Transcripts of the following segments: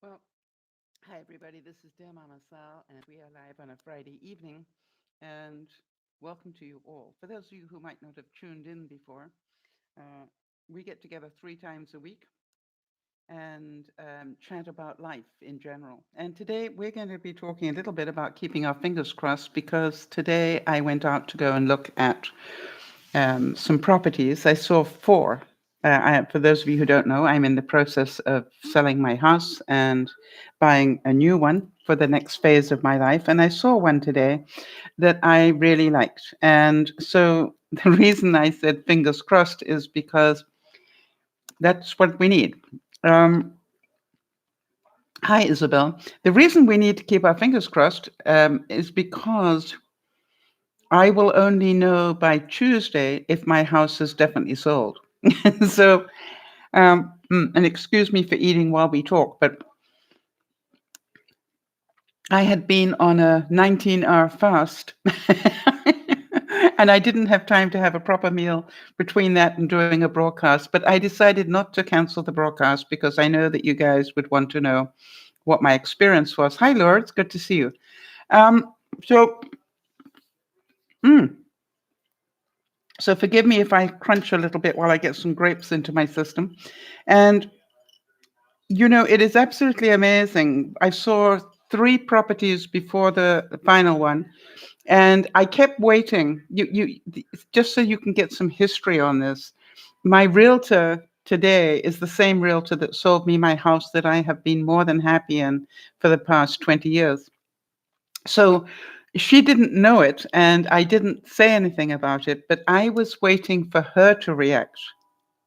Well, hi everybody. This is DearMamaSal, and we are live on a Friday evening. And welcome to you all. For those of you who might not have tuned in before, uh, we get together 3 times a week and chat about life in general. And today we're going to be talking a little bit about keeping our fingers crossed because today I went out to go and look at some properties. I saw 4. For those of you who don't know, I'm in the process of selling my house and buying a new one for the next phase of my life. And I saw one today that I really liked. And so the reason I said fingers crossed is because that's what we need. Um, Hi, Isabel. The reason we need to keep our fingers crossed is because I will only know by Tuesday if my house is definitely sold. So, and excuse me for eating while we talk, but I had been on a 19-hour fast and I didn't have time to have a proper meal between that and doing a broadcast. But I decided not to cancel the broadcast because I know that you guys would want to know what my experience was. Hi, Laura. It's good to see you. Um, so, mm, so forgive me if I crunch a little bit while I get some grapes into my system. And it is absolutely amazing. I saw 3 properties before the final one, and I kept waiting. Just so you can get some history on this. My realtor today is the same realtor that sold me my house that I have been more than happy in for the past 20 years. So she didn't know it, and I didn't say anything about it, but I was waiting for her to react.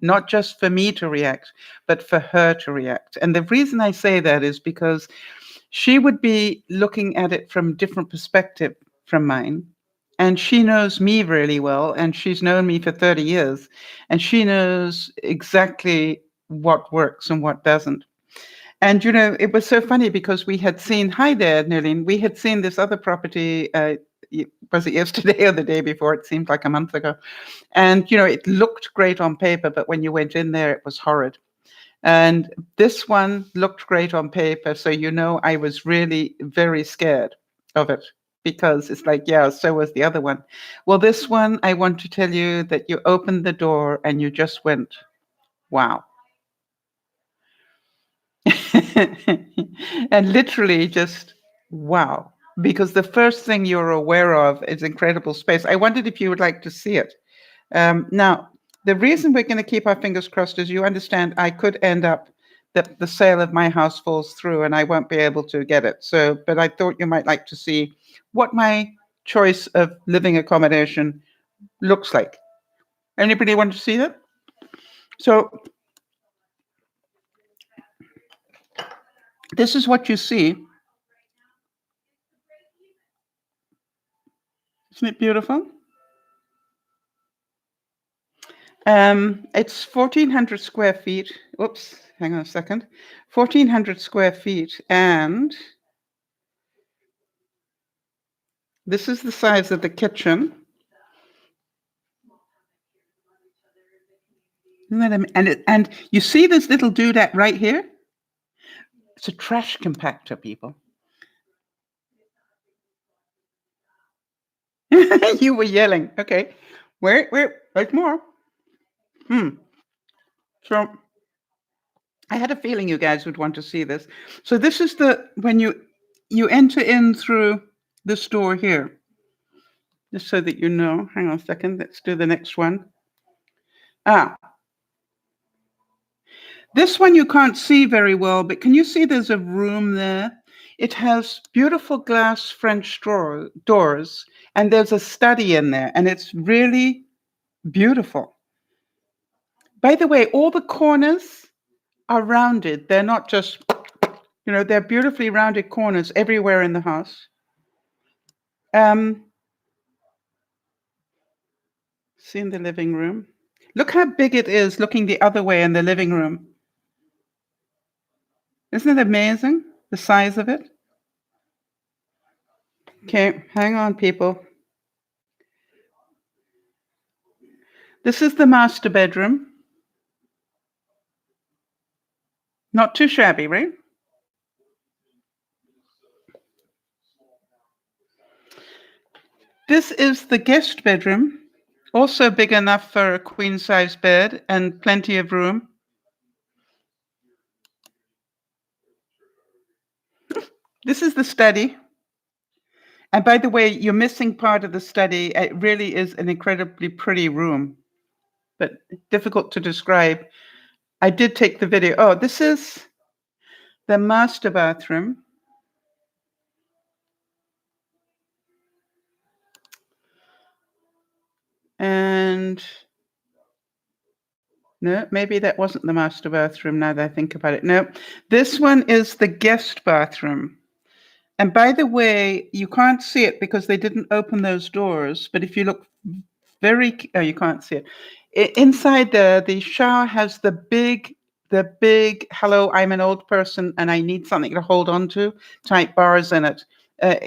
Not just for me to react, but for her to react. And the reason I say that is because she would be looking at it from a different perspective from mine. And she knows me really well, and she's known me for 30 years, and she knows exactly what works and what doesn't. And it was so funny because we had seen, hi there, Nilin, we had seen this other property. Was it yesterday or the day before? It seemed like a month ago. And it looked great on paper, but when you went in there, it was horrid. And this one looked great on paper, so I was really very scared of it because it's like, yeah, so was the other one. Well, this one, I want to tell you that you opened the door and you just went, wow. And literally just wow, because the first thing you're aware of is incredible space. I wondered if you would like to see it. Now, the reason we're going to keep our fingers crossed is you understand I could end up that the sale of my house falls through and I won't be able to get it. So, but I thought you might like to see what my choice of living accommodation looks like. Anybody want to see that? So this is what you see. Isn't it beautiful? It's 1,400 square feet. Oops, hang on a second. 1,400 square feet, and this is the size of the kitchen. And you see this little doodad right here? It's a trash compactor, people. You were yelling. Okay. Wait, there's more. So I had a feeling you guys would want to see this. So this is when you enter in through this door here. Just so that you know. Hang on a second. Let's do the next one. This one you can't see very well, but can you see there's a room there? It has beautiful glass French doors, and there's a study in there, and it's really beautiful. By the way, all the corners are rounded. They're not just, they're beautifully rounded corners everywhere in the house. See in the living room. Look how big it is looking the other way in the living room. Isn't it amazing, the size of it? Okay, hang on, people. This is the master bedroom. Not too shabby, right? This is the guest bedroom, also big enough for a queen-size bed and plenty of room. This is the study. And by the way, you're missing part of the study. It really is an incredibly pretty room, but difficult to describe. I did take the video. Oh, this is the master bathroom. And no, maybe that wasn't the master bathroom now that I think about it. No, this one is the guest bathroom. And by the way, you can't see it because they didn't open those doors. But if you look oh, you can't see it. Inside there, the shower has the big, hello, I'm an old person and I need something to hold on to type bars in it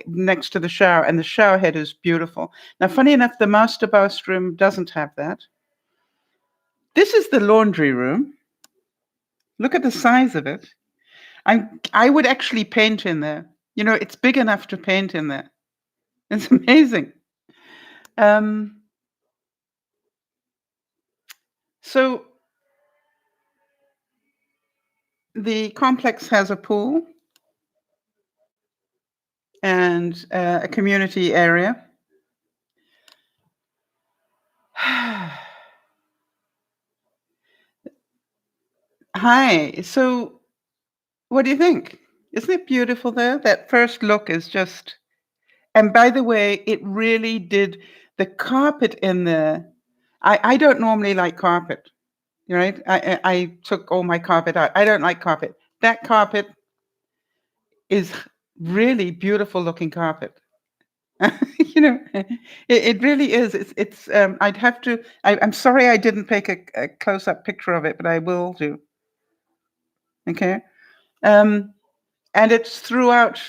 next to the shower. And the shower head is beautiful. Now, funny enough, the master bathroom doesn't have that. This is the laundry room. Look at the size of it. I would actually paint in there. You know, it's big enough to paint in there. It's amazing. So the complex has a pool and a community area. Hi. So what do you think? Isn't it beautiful there? That first look is just, and by the way, it really did, the carpet in there. I don't normally like carpet, right? I took all my carpet out. I don't like carpet. That carpet is really beautiful looking carpet. You know, it really is. It's I'd have to, I'm sorry I didn't take a close-up picture of it, but I will do. Okay. And it's throughout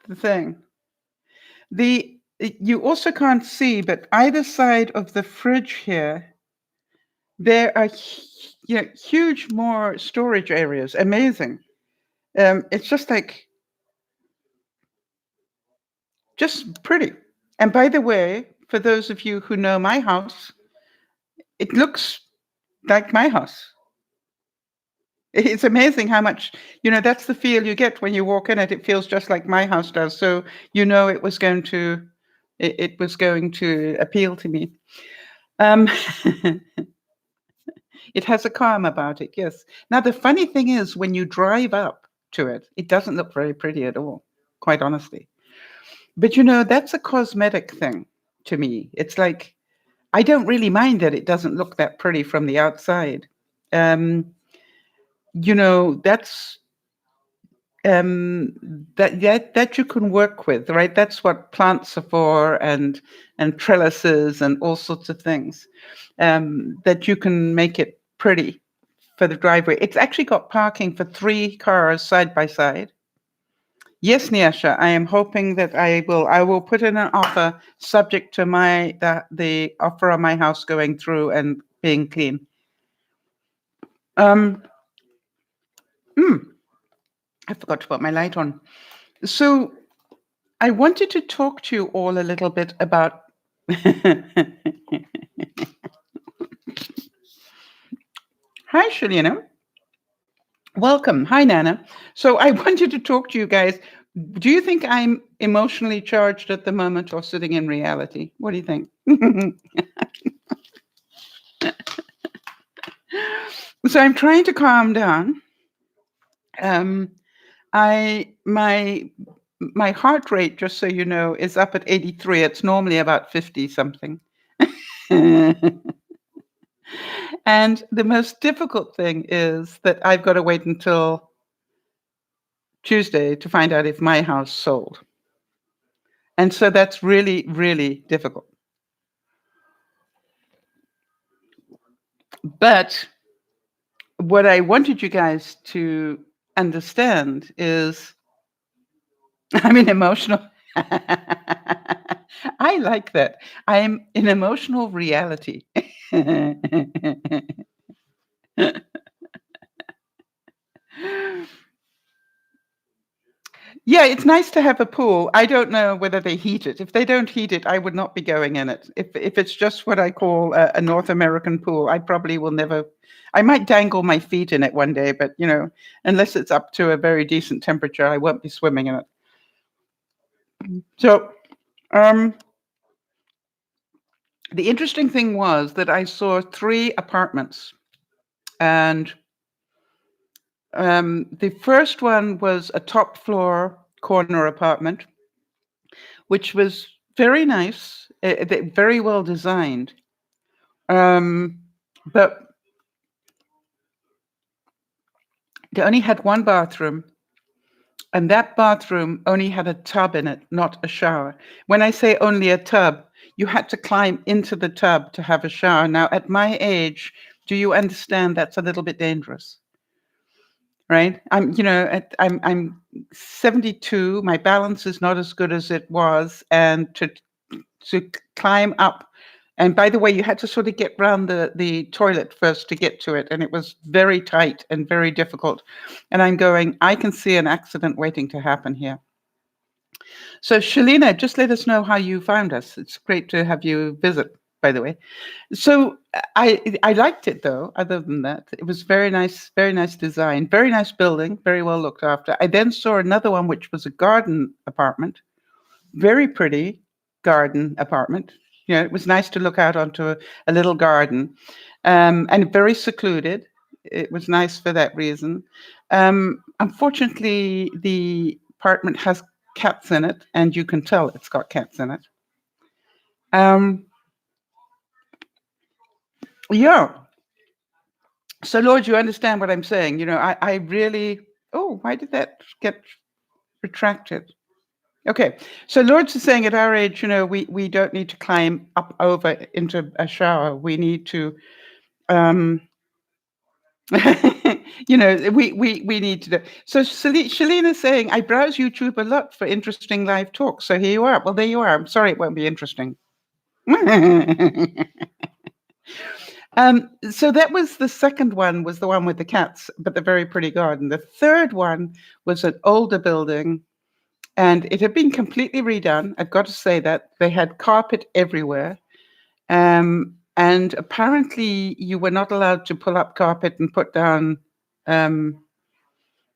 the thing. You also can't see, but either side of the fridge here, there are huge more storage areas. Amazing. It's just like, just pretty. And by the way, for those of you who know my house, it looks like my house. It's amazing how much, that's the feel you get when you walk in it. It feels just like my house does. So, it was going to, it was going to appeal to me. It has a calm about it, yes. Now, the funny thing is, when you drive up to it, it doesn't look very pretty at all, quite honestly. But, that's a cosmetic thing to me. It's like, I don't really mind that it doesn't look that pretty from the outside. That's that you can work with, right? That's what plants are for, and trellises and all sorts of things, that you can make it pretty for the driveway. It's actually got parking for 3 cars side by side. Yes, Nyasha, I am hoping that I will put in an offer subject to the offer on my house going through and being clean. I forgot to put my light on. So I wanted to talk to you all a little bit about Hi, Shalina. Welcome. Hi, Nana. So I wanted to talk to you guys. Do you think I'm emotionally charged at the moment or sitting in reality? What do you think? So I'm trying to calm down. My heart rate, just so you know, is up at 83. It's normally about 50 something. And the most difficult thing is that I've got to wait until Tuesday to find out if my house sold. And so that's really, really difficult. But what I wanted you guys to understand is I'm an emotional. I like that. I'm in emotional reality. Yeah, it's nice to have a pool. I don't know whether they heat it. If they don't heat it, I would not be going in it. If it's just what I call a North American pool, I probably will never. I might dangle my feet in it one day, but unless it's up to a very decent temperature, I won't be swimming in it. So, the interesting thing was that I saw 3 apartments, and the first one was a top floor corner apartment, which was very nice, very well designed. But they only had 1 bathroom, and that bathroom only had a tub in it, not a shower. When I say only a tub, you had to climb into the tub to have a shower. Now, at my age, do you understand that's a little bit dangerous? Right? I'm 72. My balance is not as good as it was, and to climb up. And by the way, you had to sort of get round the toilet first to get to it, and it was very tight and very difficult. And I'm going, I can see an accident waiting to happen here. So, Shalina, just let us know how you found us. It's great to have you visit, by the way. So I liked it, though. Other than that, it was very nice design, very nice building, very well looked after. I then saw another one, which was a garden apartment, very pretty garden apartment. It was nice to look out onto a little garden, and very secluded. It was nice for that reason. Unfortunately, the apartment has cats in it, and you can tell it's got cats in it. Yeah. So, Lord, you understand what I'm saying? I really. Oh, why did that get retracted? Okay, so Lourdes is saying at our age, we don't need to climb up over into a shower. We need to, we need to do. So Shalene is saying, I browse YouTube a lot for interesting live talks. So here you are. Well, there you are. I'm sorry it won't be interesting. So that was the second one, was the one with the cats, but the very pretty garden. The third one was an older building, and it had been completely redone. I've got to say that. They had carpet everywhere. And apparently you were not allowed to pull up carpet and put down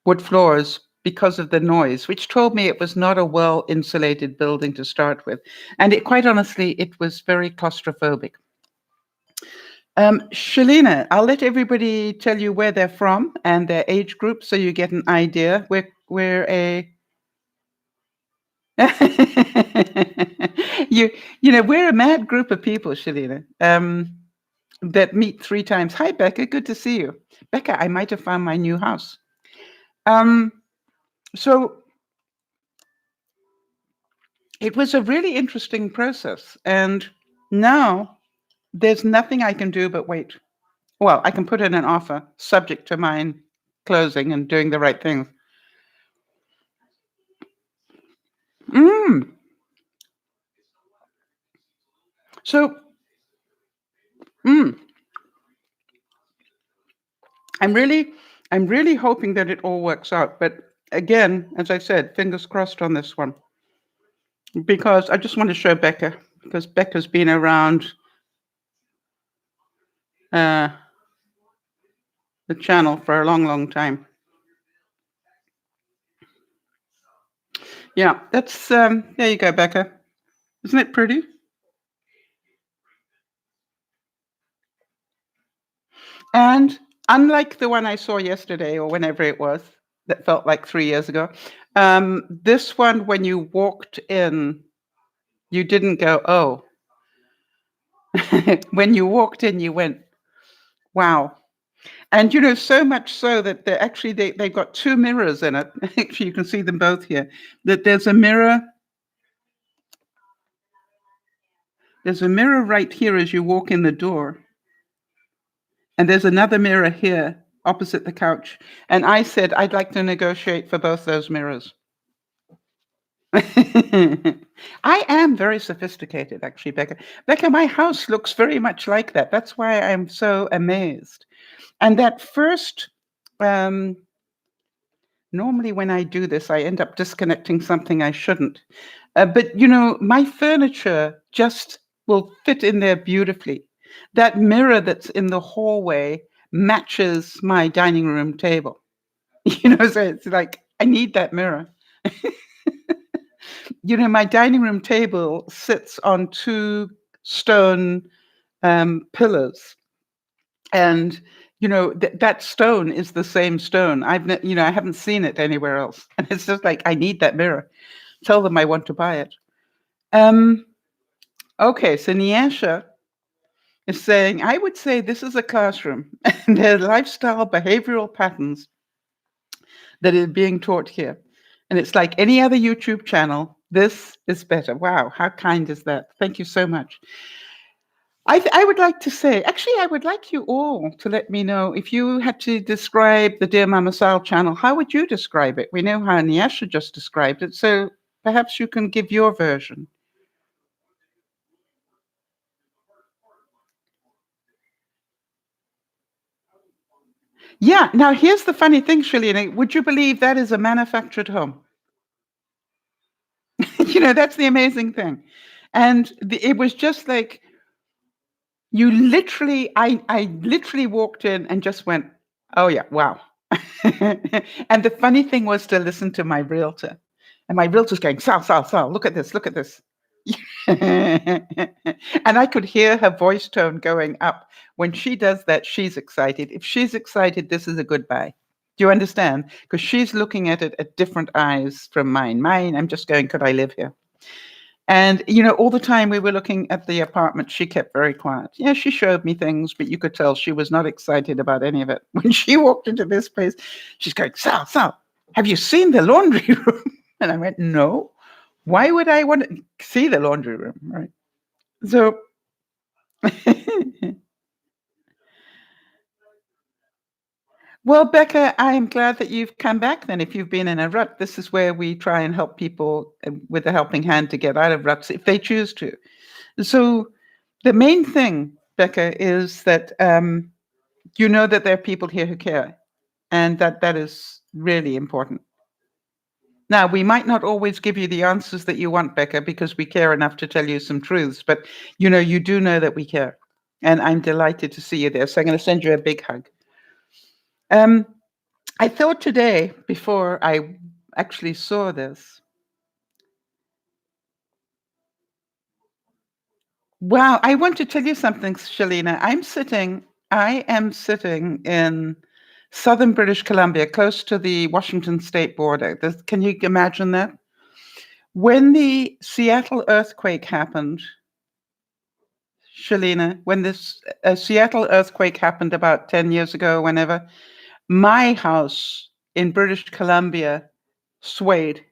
wood floors because of the noise, which told me it was not a well-insulated building to start with. And quite honestly, it was very claustrophobic. Shalina, I'll let everybody tell you where they're from and their age group so you get an idea. We're a we're a mad group of people, Shalina, that meet 3 times. Hi, Becca. Good to see you. Becca, I might have found my new house. So it was a really interesting process. And now there's nothing I can do but wait. Well, I can put in an offer subject to mine closing and doing the right things. So, I'm really hoping that it all works out. But again, as I said, fingers crossed on this one. Because I just want to show Becca, because Becca's been around the channel for a long, long time. Yeah, that's, there you go, Becca. Isn't it pretty? And unlike the one I saw yesterday or whenever it was, that felt like 3 years ago, this one, when you walked in, you didn't go, oh. When you walked in, you went, wow. And so much so that they've got 2 mirrors in it. Actually, you can see them both here. That there's a mirror. There's a mirror right here as you walk in the door. And there's another mirror here opposite the couch. And I said, I'd like to negotiate for both those mirrors. I am very sophisticated, actually, Becca. Becca, my house looks very much like that. That's why I'm so amazed. And that first Normally when I do this, I end up disconnecting something I shouldn't. But, my furniture just will fit in there beautifully. That mirror that's in the hallway matches my dining room table. So it's like, I need that mirror. My dining room table sits on two stone pillars. And, that stone is the same stone. I haven't seen it anywhere else. And it's just like, I need that mirror. Tell them I want to buy it. Okay, so Niasha is saying, I would say this is a classroom and there are lifestyle behavioral patterns that are being taught here. And it's like any other YouTube channel, this is better. Wow, how kind is that? Thank you so much. I would like to say, actually, I would like you all to let me know if you had to describe the Dear Mama Sal channel, how would you describe it? We know how Niasha just described it, so perhaps you can give your version. Yeah, now here's the funny thing, Shalina. Would you believe that is a manufactured home? That's the amazing thing. And it was just like, I literally walked in and just went, oh yeah, wow. And the funny thing was to listen to my realtor. And my realtor's going, Sal, look at this, look at this. And I could hear her voice tone going up. When she does that, she's excited. If she's excited, this is a good buy. Do you understand? Because she's looking at it at different eyes from mine. Mine, I'm just going, could I live here? And, all the time we were looking at the apartment, she kept very quiet. Yeah, she showed me things, but you could tell she was not excited about any of it. When she walked into this place, she's going, Sal, have you seen the laundry room? And I went, no. Why would I want to see the laundry room? Right. So, well, Becca, I am glad that you've come back then. If you've been in a rut, this is where we try and help people with a helping hand to get out of ruts if they choose to. So the main thing, Becca, is that you know that there are people here who care, and that is really important. Now, we might not always give you the answers that you want, Becca, because we care enough to tell you some truths, but you do know that we care. And I'm delighted to see you there. So I'm going to send you a big hug. I thought today, before I actually saw this, wow, I want to tell you something, Shalina. I am sitting in southern British Columbia, close to the Washington state border. Can you imagine that? When the Seattle earthquake happened, Shalina, when this Seattle earthquake happened about 10 years ago, whenever, my house in British Columbia swayed.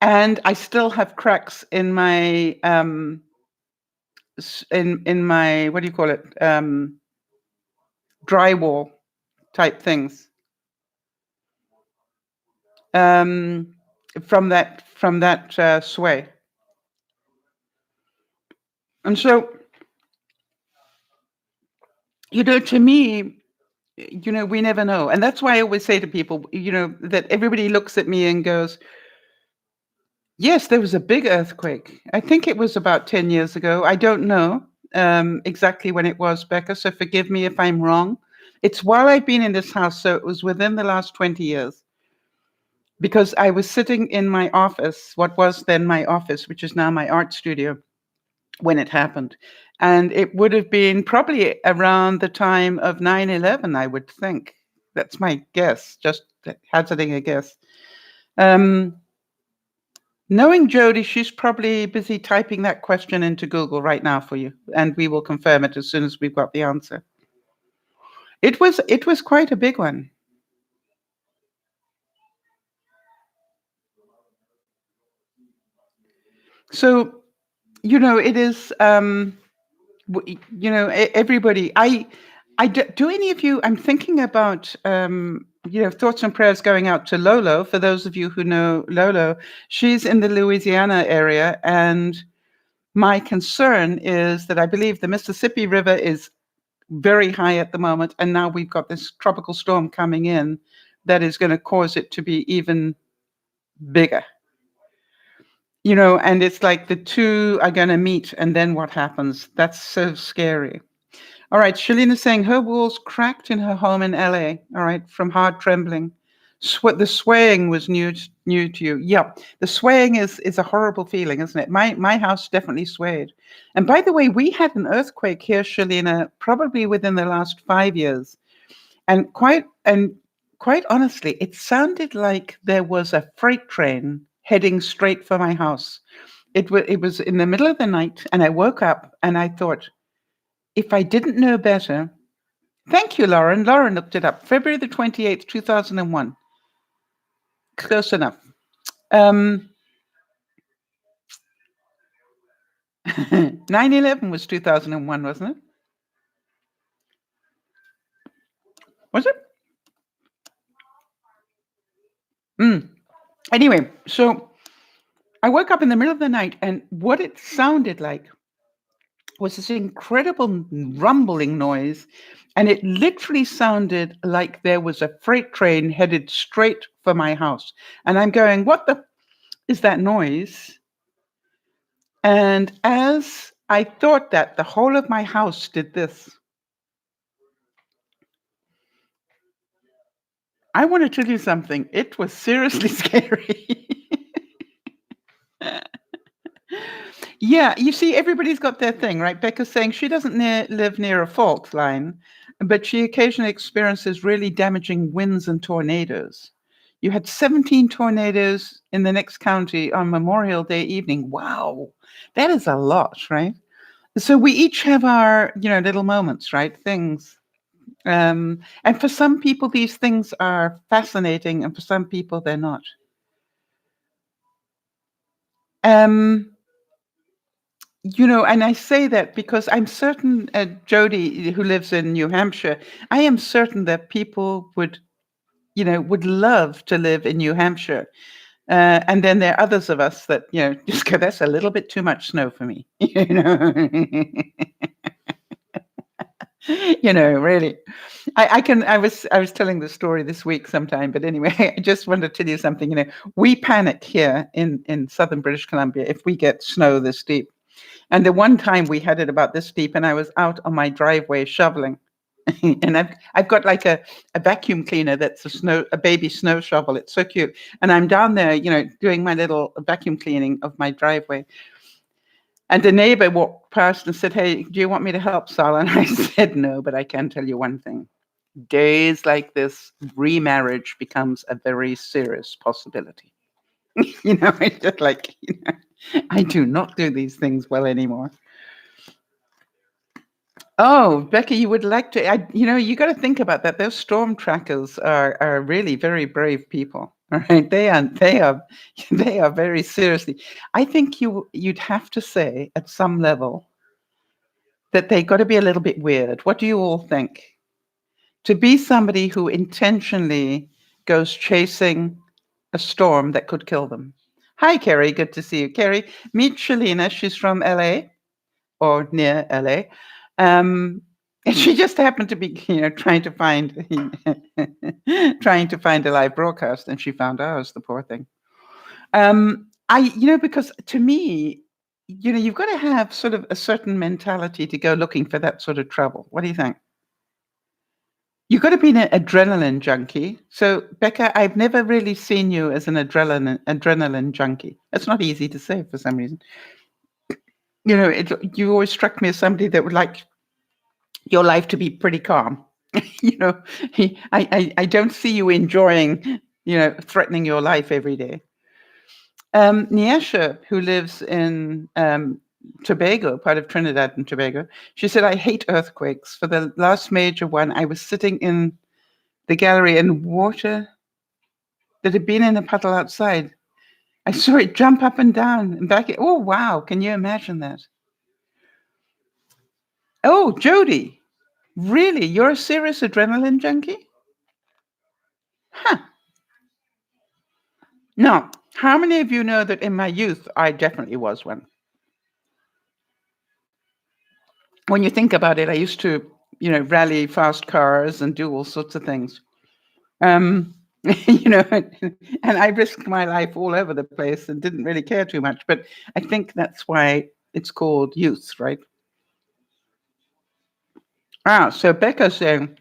And I still have cracks in my in my, what do you call it, drywall type things, from that sway. And so, to me, we never know. And that's why I always say to people, that everybody looks at me and goes, yes, there was a big earthquake. I think it was about 10 years ago. I don't know exactly when it was, Becca, so forgive me if I'm wrong. It's while I've been in this house, so it was within the last 20 years. Because I was sitting in my office, what was then my office, which is now my art studio, when it happened. And it would have been probably around the time of 9/11, I would think. That's my guess, just hazarding a guess. Knowing Jody, she's probably busy typing that question into Google right now for you, and we will confirm it as soon as we've got the answer. It was quite a big one. So, it is, everybody. Do any of you? I'm thinking about, thoughts and prayers going out to Lolo. For those of you who know Lolo, she's in the Louisiana area, and my concern is that I believe the Mississippi River is very high at the moment, and now we've got this tropical storm coming in that is going to cause it to be even bigger. You know, and it's like the two are going to meet, and then what happens? That's so scary. All right, Shalina is saying her walls cracked in her home in LA, all right, from hard trembling. The swaying was new to you. Yeah, the swaying is a horrible feeling, isn't it? My house definitely swayed. And by the way, we had an earthquake here, Shalina, probably within the last 5 years. And quite honestly, it sounded like there was a freight train heading straight for my house. It was in the middle of the night, and I woke up and I thought, if I didn't know better. Thank you, Lauren. Lauren looked it up. February the 28th, 2001. Close enough. 9/11 was 2001, wasn't it? Was it? Anyway, so I woke up in the middle of the night, and what it sounded like was this incredible rumbling noise, and it literally sounded like there was a freight train headed straight for my house. And I'm going, what the is that noise? And as I thought that, the whole of my house did this. I want to tell you something. It was seriously scary. Yeah, you see, everybody's got their thing, right? Becca's saying she doesn't live near a fault line, but she occasionally experiences really damaging winds and tornadoes. You had 17 tornadoes in the next county on Memorial Day evening. Wow, that is a lot, right? So we each have our, little moments, right? Things. And for some people, these things are fascinating, and for some people, they're not. And I say that because I'm certain, Jody, who lives in New Hampshire, I am certain that people would love to live in New Hampshire. And then there are others of us that, just go, that's a little bit too much snow for me, really. I was telling the story this week sometime, but anyway, I just wanted to tell you something. We panic here in southern British Columbia if we get snow this deep. And the one time we had it about this deep, and I was out on my driveway shoveling, and I've got like a vacuum cleaner that's a baby snow shovel. It's so cute. And I'm down there, doing my little vacuum cleaning of my driveway. And the neighbor walked past and said, "Hey, do you want me to help, Sal?" And I said, "No, but I can tell you one thing. Days like this, remarriage becomes a very serious possibility." It's just like, I do not do these things well anymore. Oh, Becky, you would like to, you got to think about that. Those storm trackers are really very brave people. All right. They are very seriously. I think you'd have to say at some level that they got to be a little bit weird. What do you all think? To be somebody who intentionally goes chasing a storm that could kill them. Hi, Kerry. Good to see you. Kerry, meet Shalina. She's from LA or near LA. And she just happened to be, trying to find a live broadcast, and she found ours, the poor thing. Because to me, you've got to have sort of a certain mentality to go looking for that sort of trouble. What do you think? You've got to be an adrenaline junkie. So, Becca, I've never really seen you as an adrenaline junkie. It's not easy to say for some reason. You always struck me as somebody that would like your life to be pretty calm. I don't see you enjoying, threatening your life every day. Niesha, who lives in Tobago, part of Trinidad and Tobago, she said, "I hate earthquakes. For the last major one, I was sitting in the gallery and water that had been in a puddle outside. I saw it jump up and down and back. Oh, wow. Can you imagine that?" Oh, Jody, really? You're a serious adrenaline junkie? Huh. Now, how many of you know that in my youth, I definitely was one? When you think about it, I used to, rally fast cars and do all sorts of things. and I risked my life all over the place and didn't really care too much. But I think that's why it's called youth, right? So Becca's saying,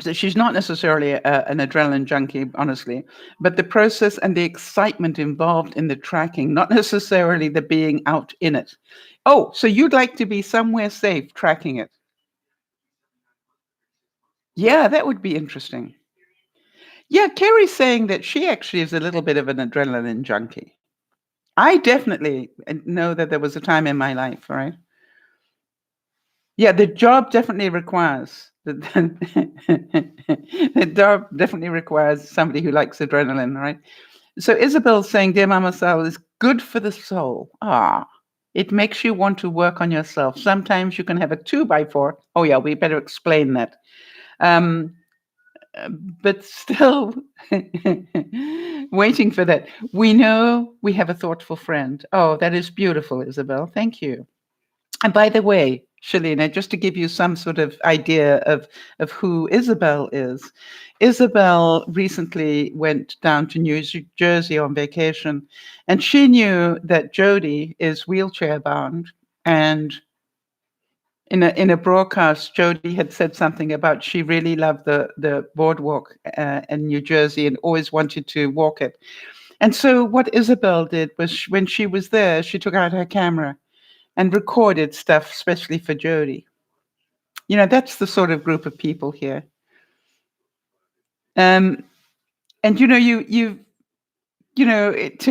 so she's not necessarily an adrenaline junkie, honestly, but the process and the excitement involved in the tracking, not necessarily the being out in it. Oh, so you'd like to be somewhere safe tracking it? Yeah, that would be interesting. Yeah, Kerry's saying that she actually is a little bit of an adrenaline junkie. I definitely know that there was a time in my life, right? Yeah, the job definitely requires the job definitely requires somebody who likes adrenaline, right? So Isabel's saying, "Dear Mama Sal is good for the soul. It makes you want to work on yourself. Sometimes you can have a 2x4. Oh yeah, we better explain that. Um, but still waiting for that. We know we have a thoughtful friend. Oh, that is beautiful, Isabel. Thank you. And by the way, Shalina, just to give you some sort of idea of who Isabel is, Isabel recently went down to New Jersey on vacation, and she knew that Jody is wheelchair bound. And in a broadcast, Jody had said something about she really loved the boardwalk in New Jersey and always wanted to walk it. And so what Isabel did was when she was there, she took out her camera and recorded stuff, especially for Jody. That's the sort of group of people here. Um, and to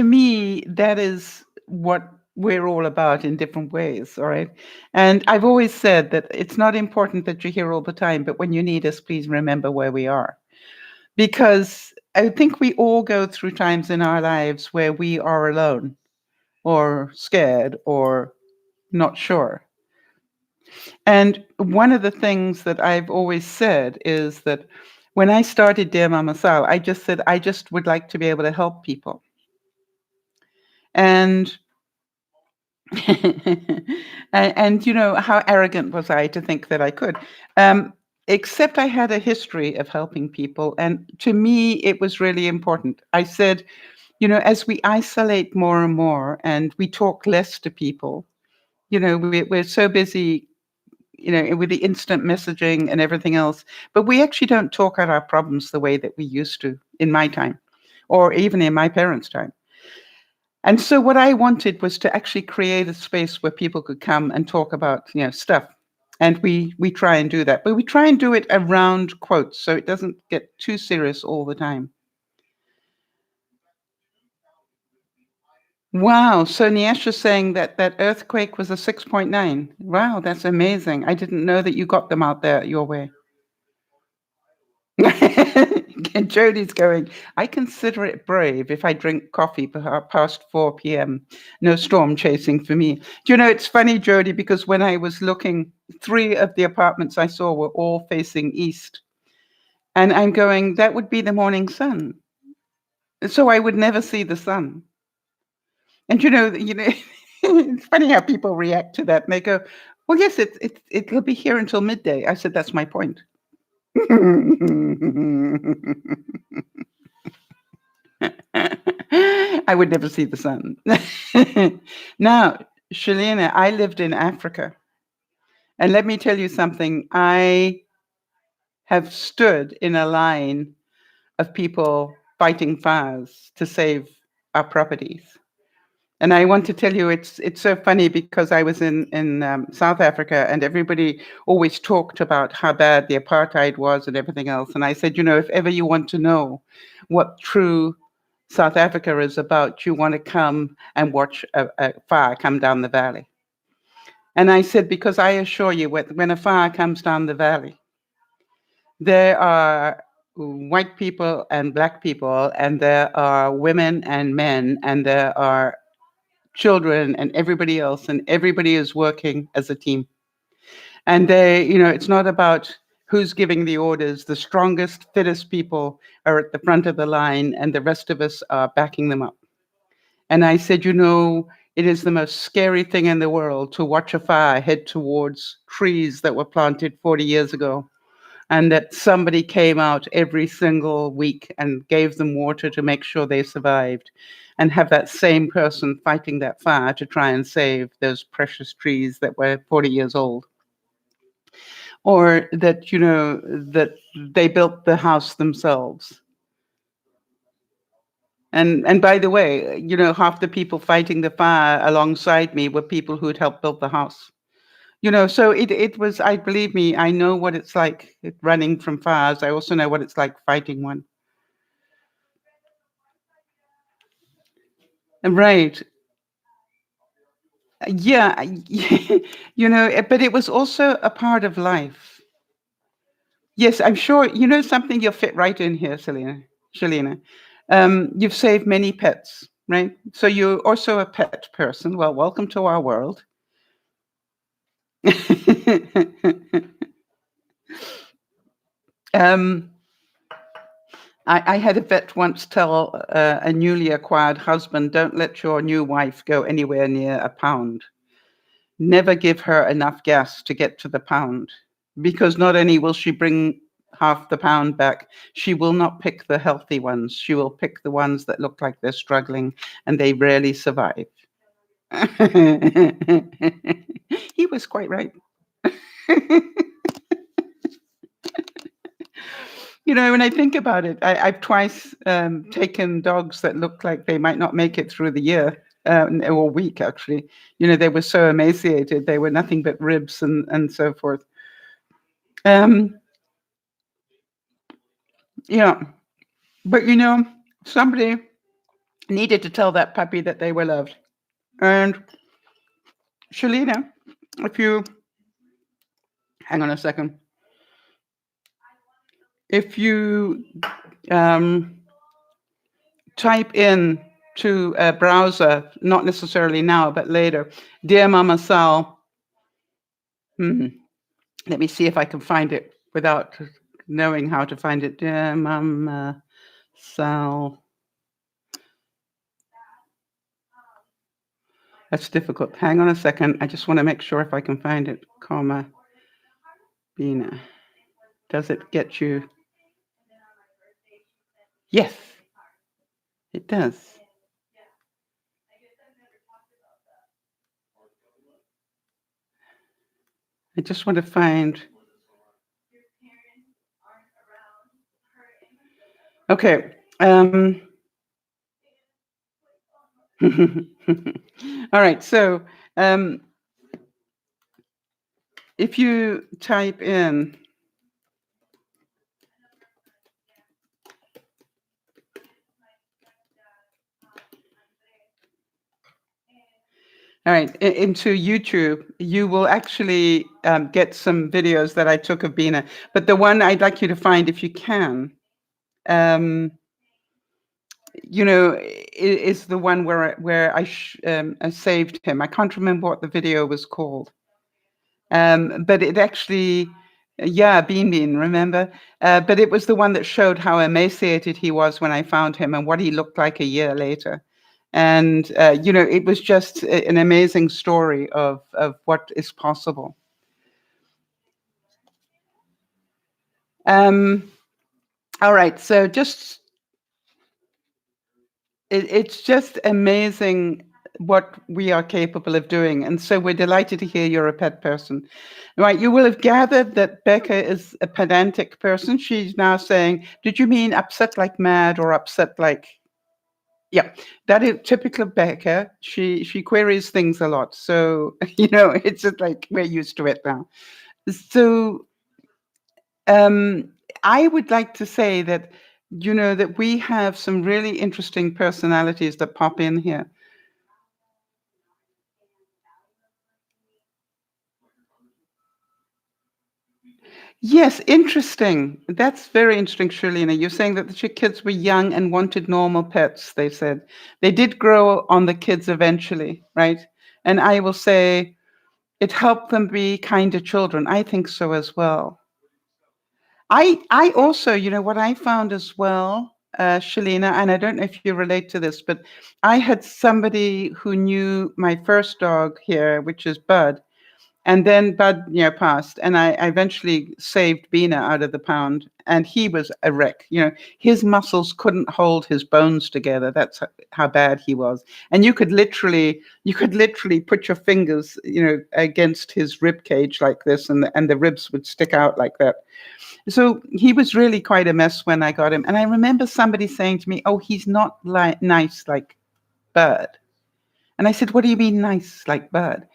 me, that is what we're all about in different ways. All right. And I've always said that it's not important that you're here all the time, but when you need us, please remember where we are. Because I think we all go through times in our lives where we are alone or scared or not sure. And one of the things that I've always said is that when I started Dear Mama Sal, I just said, I just would like to be able to help people. And and how arrogant was I to think that I could? Except I had a history of helping people. And to me, it was really important. I said, as we isolate more and more and we talk less to people, we're so busy with the instant messaging and everything else. But we actually don't talk out our problems the way that we used to in my time, or even in my parents' time. And so what I wanted was to actually create a space where people could come and talk about, stuff. And we try and do that. But we try and do it around quotes so it doesn't get too serious all the time. Wow. So Niesha's saying that earthquake was a 6.9. Wow, that's amazing. I didn't know that you got them out there your way. And Jody's going, I consider it brave if I drink coffee past 4 p.m. No storm chasing for me. It's funny, Jody, because when I was looking, 3 of the apartments I saw were all facing east. And I'm going, that would be the morning sun. So I would never see the sun. And it's funny how people react to that. And they go, well, yes, it'll be here until midday. I said, that's my point. I would never see the sun. Now, Shalina, I lived in Africa. And let me tell you something. I have stood in a line of people fighting fires to save our properties. And I want to tell you, it's so funny because I was in South Africa and everybody always talked about how bad the apartheid was and everything else. And I said, if ever you want to know what true South Africa is about, you want to come and watch a fire come down the valley. And I said, because I assure you, when a fire comes down the valley, there are white people and black people, and there are women and men, and there are children and everybody else, and everybody is working as a team. And it's not about who's giving the orders. The strongest, fittest people are at the front of the line, and the rest of us are backing them up. And I said, it is the most scary thing in the world to watch a fire head towards trees that were planted 40 years ago. and that somebody came out every single week and gave them water to make sure they survived, and have that same person fighting that fire to try and save those precious trees that were 40 years old. Or that, that they built the house themselves. And by the way, half the people fighting the fire alongside me were people who'd helped build the house. So it was, believe me, I know what it's like running from fires. I also know what it's like fighting one. Right. Yeah. But it was also a part of life. Yes, I'm sure, something you'll fit right in here, Shalina. You've saved many pets, right? So you're also a pet person. Well, welcome to our world. I had a vet once tell a newly acquired husband, don't let your new wife go anywhere near a pound. Never give her enough gas to get to the pound, because not only will she bring half the pound back, she will not pick the healthy ones. She will pick the ones that look like they're struggling and they rarely survive. He was quite right. When I think about it, I've twice taken dogs that looked like they might not make it through the year, or week, actually. They were so emaciated. They were nothing but ribs and so forth. Yeah. But, somebody needed to tell that puppy that they were loved. And Shalina, if you... Hang on a second. If you type in to a browser, not necessarily now, but later, DearMamaSal. Let me see if I can find it without knowing how to find it. DearMamaSal. That's difficult. Hang on a second. I just want to make sure if I can find it. Comma. Bina. Does it get you? Yes, it does. I just want to find. Okay. All right. So if you type in. All right, into YouTube, you will actually get some videos that I took of Bina. But the one I'd like you to find, if you can, is the one where I saved him. I can't remember what the video was called, but it actually, Bean, remember? But it was the one that showed how emaciated he was when I found him and what he looked like a year later. And, it was just an amazing story of what is possible. All right. So it's just amazing what we are capable of doing. And so we're delighted to hear you're a pet person. Right. You will have gathered that Becca is a pedantic person. She's now saying, did you mean upset like mad or upset like... Yeah, that is typical of Becca. She queries things a lot. So, it's just like we're used to it now. So I would like to say that, that we have some really interesting personalities that pop in here. Yes, interesting. That's very interesting, Shalina. You're saying that the kids were young and wanted normal pets, they said. They did grow on the kids eventually, right? And I will say it helped them be kinder children. I think so as well. I also, what I found as well, Shalina, and I don't know if you relate to this, but I had somebody who knew my first dog here, which is Bud, And then Bud, passed, and I eventually saved Bina out of the pound, and he was a wreck. His muscles couldn't hold his bones together. That's how bad he was. And you could literally put your fingers, against his rib cage like this, and the ribs would stick out like that. So he was really quite a mess when I got him. And I remember somebody saying to me, "Oh, he's not nice like Bud." And I said, "What do you mean nice like Bud?"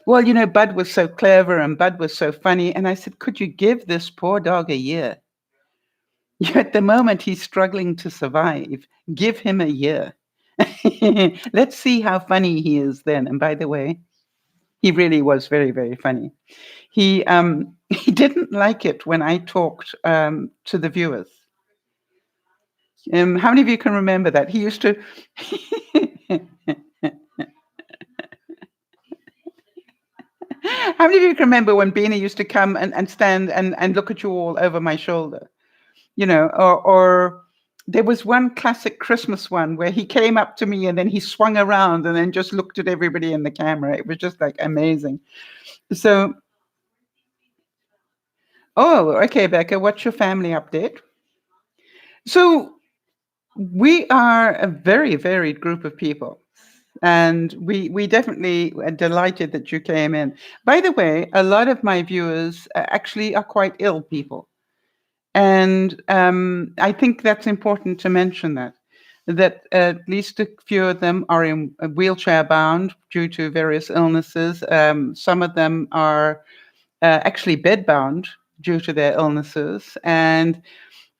"Well, Bud was so clever and Bud was so funny." And I said, "Could you give this poor dog a year? At the moment, he's struggling to survive. Give him a year. Let's see how funny he is then." And by the way, he really was very, very funny. He he didn't like it when I talked to the viewers. How many of you can remember that? He used to... How many of you can remember when Beanie used to come and stand and look at you all over my shoulder? Or there was one classic Christmas one where he came up to me and then he swung around and then just looked at everybody in the camera. It was just like amazing. So, okay, Becca, what's your family update? So we are a very varied group of people. And we definitely are delighted that you came in. By the way, a lot of my viewers actually are quite ill people. And I think that's important to mention that at least a few of them are in wheelchair bound due to various illnesses. Some of them are actually bed bound due to their illnesses. And,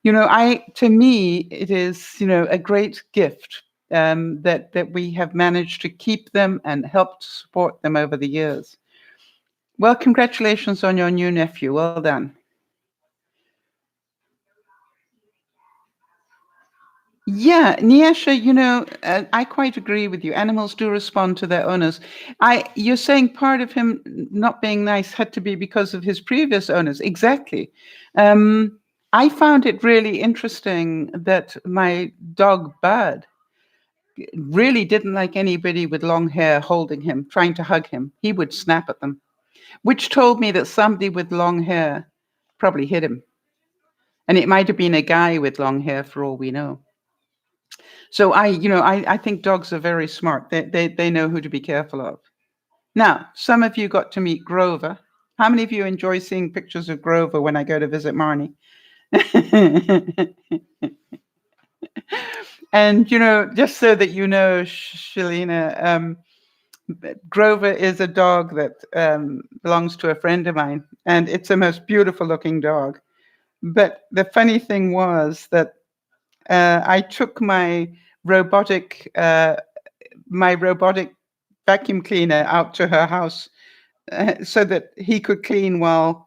to me, it is, a great gift that we have managed to keep them and help to support them over the years. Well, congratulations on your new nephew. Well done. Yeah, Niesha, I quite agree with you. Animals do respond to their owners. You're saying part of him not being nice had to be because of his previous owners. Exactly. I found it really interesting that my dog Bud really didn't like anybody with long hair holding him, trying to hug him. He would snap at them, which told me that somebody with long hair probably hit him. And it might have been a guy with long hair for all we know. So I think dogs are very smart. They know who to be careful of. Now, some of you got to meet Grover. How many of you enjoy seeing pictures of Grover when I go to visit Marnie? And, just so that you know, Shalina, Grover is a dog that belongs to a friend of mine, and it's a most beautiful looking dog. But the funny thing was that I took my robotic vacuum cleaner out to her house so that he could clean while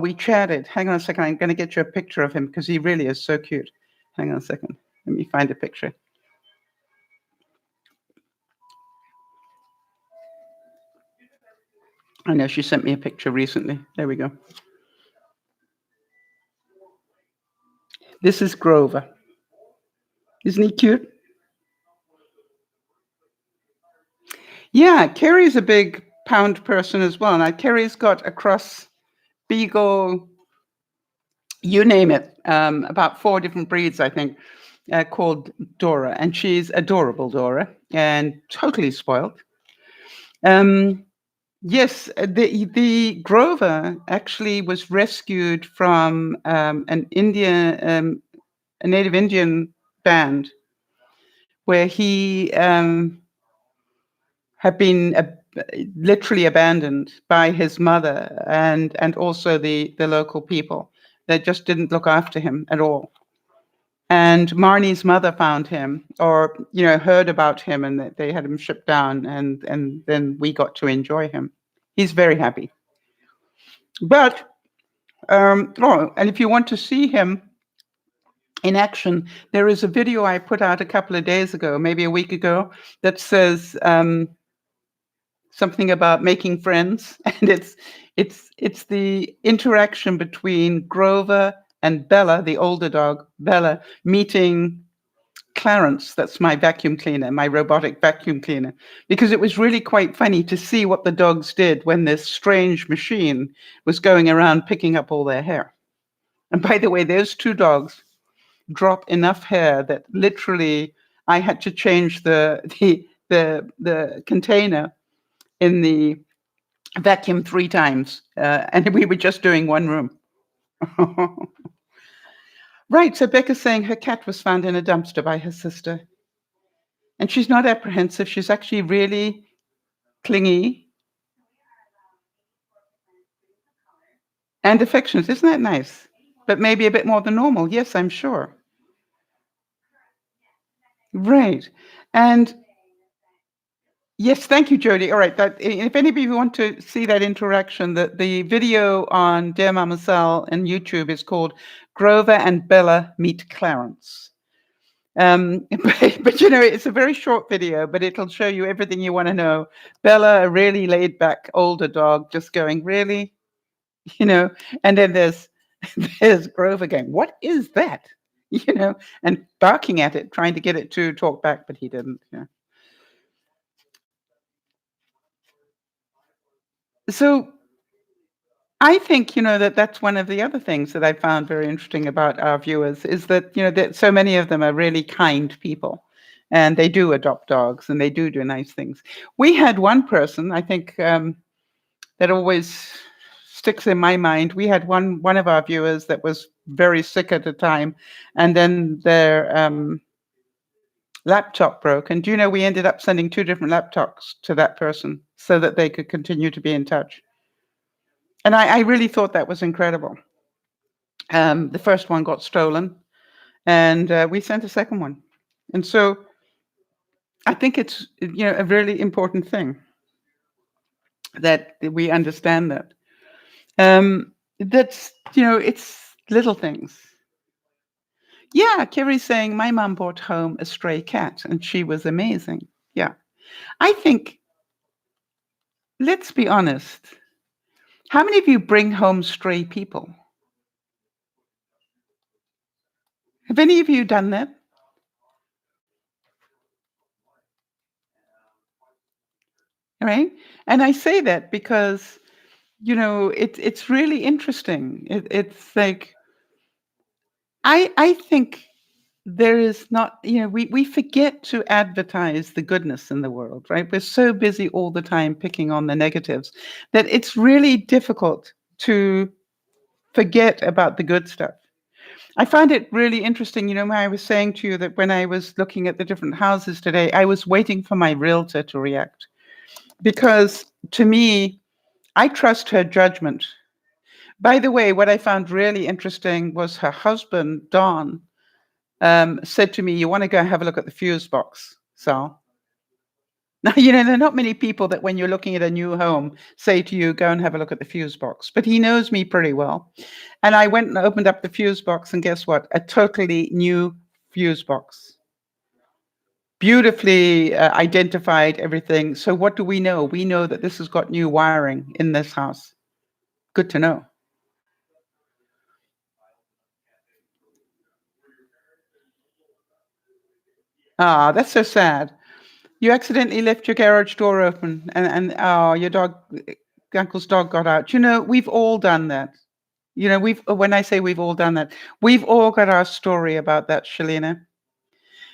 we chatted. Hang on a second. I'm going to get you a picture of him because he really is so cute. Hang on a second. Let me find a picture. I know she sent me a picture recently. There we go. This is Grover. Isn't he cute? Yeah, Kerry's a big pound person as well. Now, Kerry's got a cross beagle, you name it, about 4 different breeds, I think, called Dora. And she's adorable, Dora, and totally spoiled. Yes, the Grover actually was rescued from a native Indian band where he had been literally abandoned by his mother and also the local people that just didn't look after him at all. And Marnie's mother found him, or heard about him, and they had him shipped down, and then we got to enjoy him. He's very happy. But and if you want to see him in action, there is a video I put out a couple of days ago, maybe a week ago, that says something about making friends, and it's the interaction between Grover and Bella, the older dog, Bella, meeting Clarence, that's my vacuum cleaner, my robotic vacuum cleaner, because it was really quite funny to see what the dogs did when this strange machine was going around picking up all their hair. And by the way, those two dogs drop enough hair that literally I had to change the container in the vacuum 3 times, and we were just doing one room. Right, so Becca's saying her cat was found in a dumpster by her sister. And she's not apprehensive. She's actually really clingy and affectionate. Isn't that nice? But maybe a bit more than normal. Yes, I'm sure. Right. And yes, thank you, Jody. All right. If any of you want to see that interaction, the video on DearMamaSal and YouTube is called Grover and Bella Meet Clarence. But it's a very short video, but it'll show you everything you want to know. Bella, a really laid back older dog, just going, really? And then there's Grover going, what is that? And barking at it, trying to get it to talk back, but he didn't. So I think, that's one of the other things that I found very interesting about our viewers is that, that so many of them are really kind people and they do adopt dogs and they do nice things. We had one person, I think, that always sticks in my mind. We had one of our viewers that was very sick at the time, and then their laptop broke. And we ended up sending 2 different laptops to that person so that they could continue to be in touch. And I really thought that was incredible. The first one got stolen, and we sent a second one. And so I think it's a really important thing that we understand that. That's it's little things. Yeah, Kerry's saying my mom brought home a stray cat and she was amazing. Yeah. I think, let's be honest. How many of you bring home stray people? Have any of you done that? Right? And I say that because, it's really interesting. It's like, I think there is not, we forget to advertise the goodness in the world, right? We're so busy all the time picking on the negatives that it's really difficult to forget about the good stuff. I find it really interesting, when I was saying to you that when I was looking at the different houses today, I was waiting for my realtor to react. Because to me, I trust her judgment. By the way, what I found really interesting was her husband, Don, said to me, you want to go have a look at the fuse box, Sal? Now, there are not many people that when you're looking at a new home say to you, go and have a look at the fuse box. But he knows me pretty well. And I went and opened up the fuse box, and guess what? A totally new fuse box. Beautifully identified everything. So what do we know? We know that this has got new wiring in this house. Good to know. Ah, that's so sad. You accidentally left your garage door open and your uncle's dog got out. We've all done that. When I say we've all done that, we've all got our story about that, Shalina.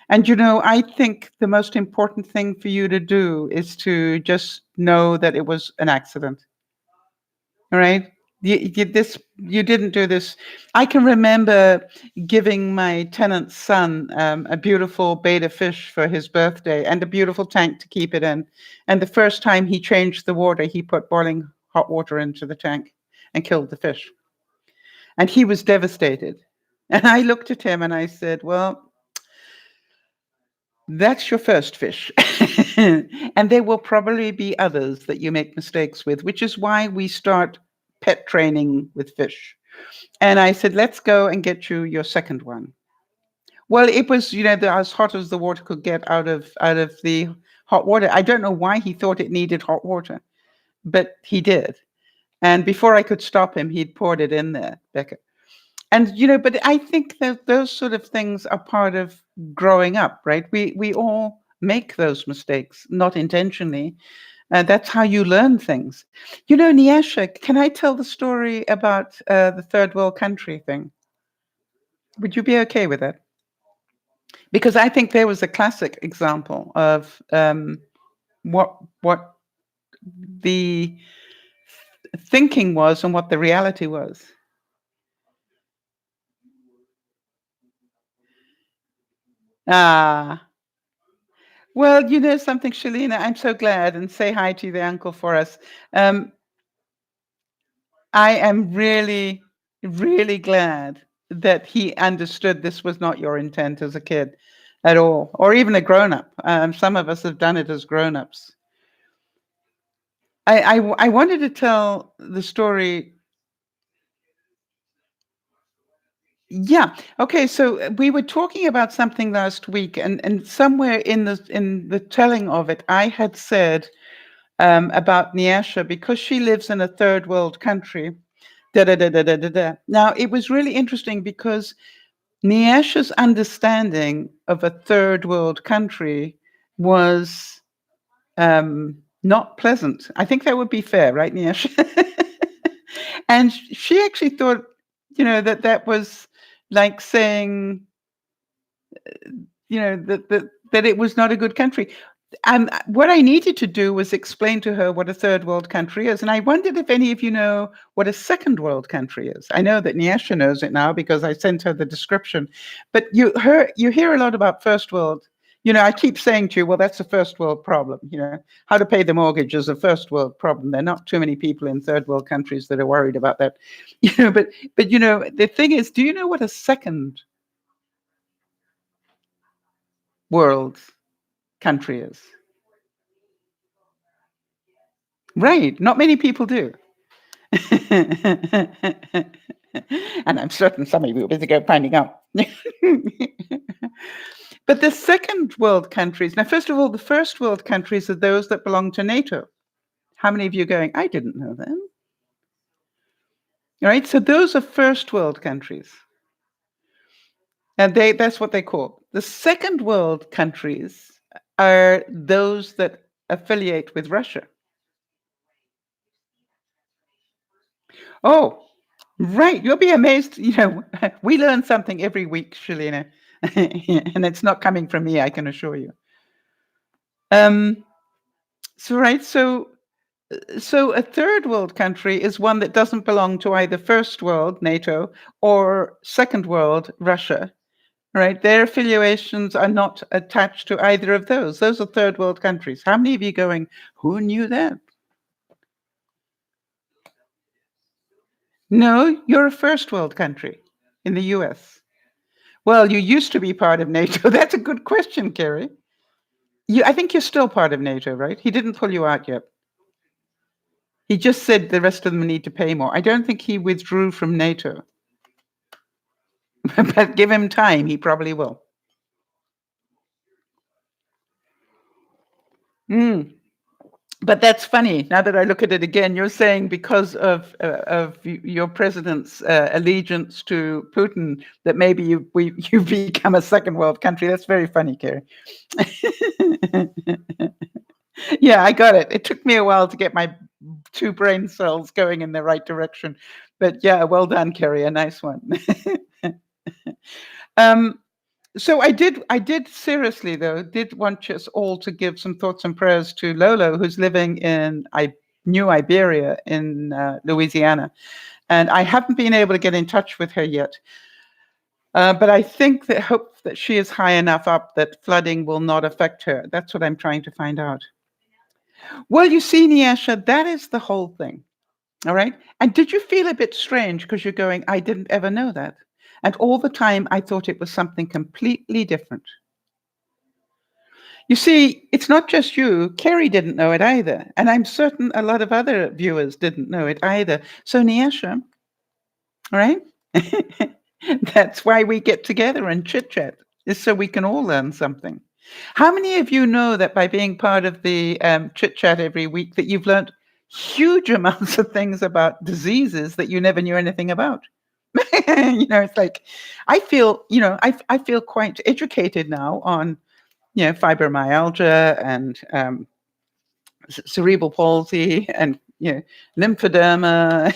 And I think the most important thing for you to do is to just know that it was an accident. All right? You didn't do this. I can remember giving my tenant's son a beautiful betta fish for his birthday and a beautiful tank to keep it in. And the first time he changed the water, he put boiling hot water into the tank and killed the fish. And he was devastated. And I looked at him and I said, well, that's your first fish. And there will probably be others that you make mistakes with, which is why we start pet training with fish. And I said, let's go and get you your second one. Well, it was, as hot as the water could get out of the hot water. I don't know why he thought it needed hot water, but he did. And before I could stop him, he'd poured it in there, Becca. And, but I think that those sort of things are part of growing up, right? We all make those mistakes, not intentionally. That's how you learn things. Nyasha, can I tell the story about the third world country thing? Would you be okay with that? Because I think there was a classic example of what the thinking was and what the reality was. Ah, well, something, Shalina, I'm so glad, and say hi to the uncle for us. Um, I am really, really glad that he understood this was not your intent as a kid at all, or even a grown up. Some of us have done it as grown ups. I wanted to tell the story. Yeah. Okay. So we were talking about something last week, and somewhere in the telling of it, I had said about Nyasha, because she lives in a third world country. Da da da da da da da. Now it was really interesting because Nyasha's understanding of a third world country was not pleasant. I think that would be fair, right, Nyasha? And she actually thought, that was like saying, that it was not a good country. And what I needed to do was explain to her what a third world country is. And I wondered if any of you know what a second world country is. I know that Nyasha knows it now because I sent her the description. But you hear a lot about first world. I keep saying to you, well, that's a first world problem. How to pay the mortgage is a first world problem. There are not too many people in third world countries that are worried about that. But the thing is, do you know what a second world country is? Right. Not many people do. And I'm certain some of you will be go finding out. But the second world countries, now, first of all, the first world countries are those that belong to NATO. How many of you are going, I didn't know them? All right. So those are first world countries. And that's what they call. The second world countries are those that affiliate with Russia. Oh, right. You'll be amazed. We learn something every week, Shalina. And it's not coming from me, I can assure you. Um, so right, so a third world country is one that doesn't belong to either first world, NATO, or second world, Russia. Right? Their affiliations are not attached to either of those. Those are third world countries. How many of you going, who knew that? No, you're a first world country in the US. Well, you used to be part of NATO. That's a good question, Kerry. I think you're still part of NATO, right? He didn't pull you out yet. He just said the rest of them need to pay more. I don't think he withdrew from NATO. But give him time, he probably will. But that's funny. Now that I look at it again, you're saying because of your president's allegiance to Putin that maybe you become a second world country. That's very funny, Kerry. Yeah, I got it. It took me a while to get my two brain cells going in the right direction, but yeah, well done, Kerry. A nice one. So I did seriously though, did want us all to give some thoughts and prayers to Lolo, who's living in New Iberia in Louisiana. And I haven't been able to get in touch with her yet. But I hope that she is high enough up that flooding will not affect her. That's what I'm trying to find out. Well, you see, Nyasha, that is the whole thing. All right. And did you feel a bit strange because you're going, I didn't ever know that? And all the time I thought it was something completely different. You see, it's not just you. Kerry didn't know it either. And I'm certain a lot of other viewers didn't know it either. So, Nyasha, all right? That's why we get together and chit chat, is so we can all learn something. How many of you know that by being part of the chit chat every week that you've learned huge amounts of things about diseases that you never knew anything about? It's like I feel, I feel quite educated now on, fibromyalgia and cerebral palsy and lymphoderma.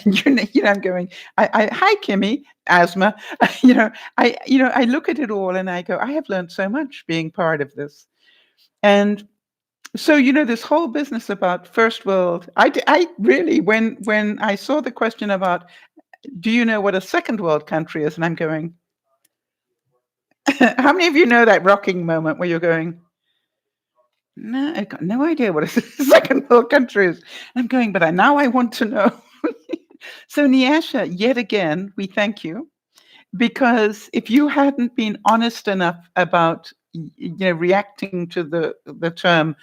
I'm going. Hi, Kimmy, asthma. I look at it all and I go, I have learned so much being part of this. And so, this whole business about first world, I really, when I saw the question about, do you know what a second world country is? And I'm going, how many of you know that rocking moment where you're going, no, I've got no idea what a second world country is. I'm going, but now I want to know. So Nyasha, yet again, we thank you, because if you hadn't been honest enough about reacting to the term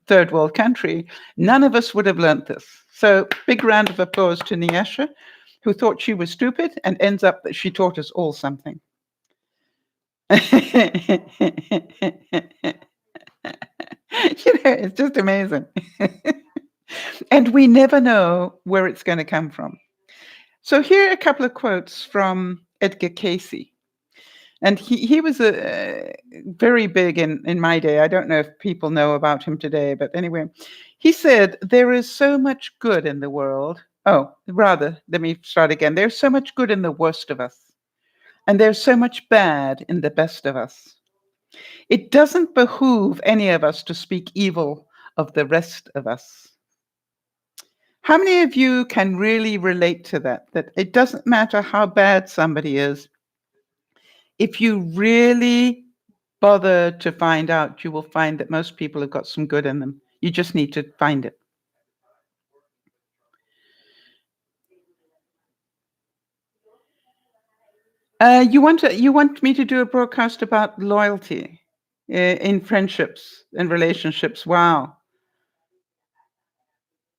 third world country, none of us would have learnt this. So big round of applause to Nyasha, who thought she was stupid and ends up that she taught us all something. It's just amazing. And we never know where it's going to come from. So here are a couple of quotes from Edgar Cayce. And he was very big in my day. I don't know if people know about him today, but anyway, he said, there is so much good in the world. Oh, rather, let me start again. There's so much good in the worst of us, and there's so much bad in the best of us. It doesn't behoove any of us to speak evil of the rest of us. How many of you can really relate to that? That it doesn't matter how bad somebody is. If you really bother to find out, you will find that most people have got some good in them. You just need to find it. You want me to do a broadcast about loyalty in friendships and relationships? Wow.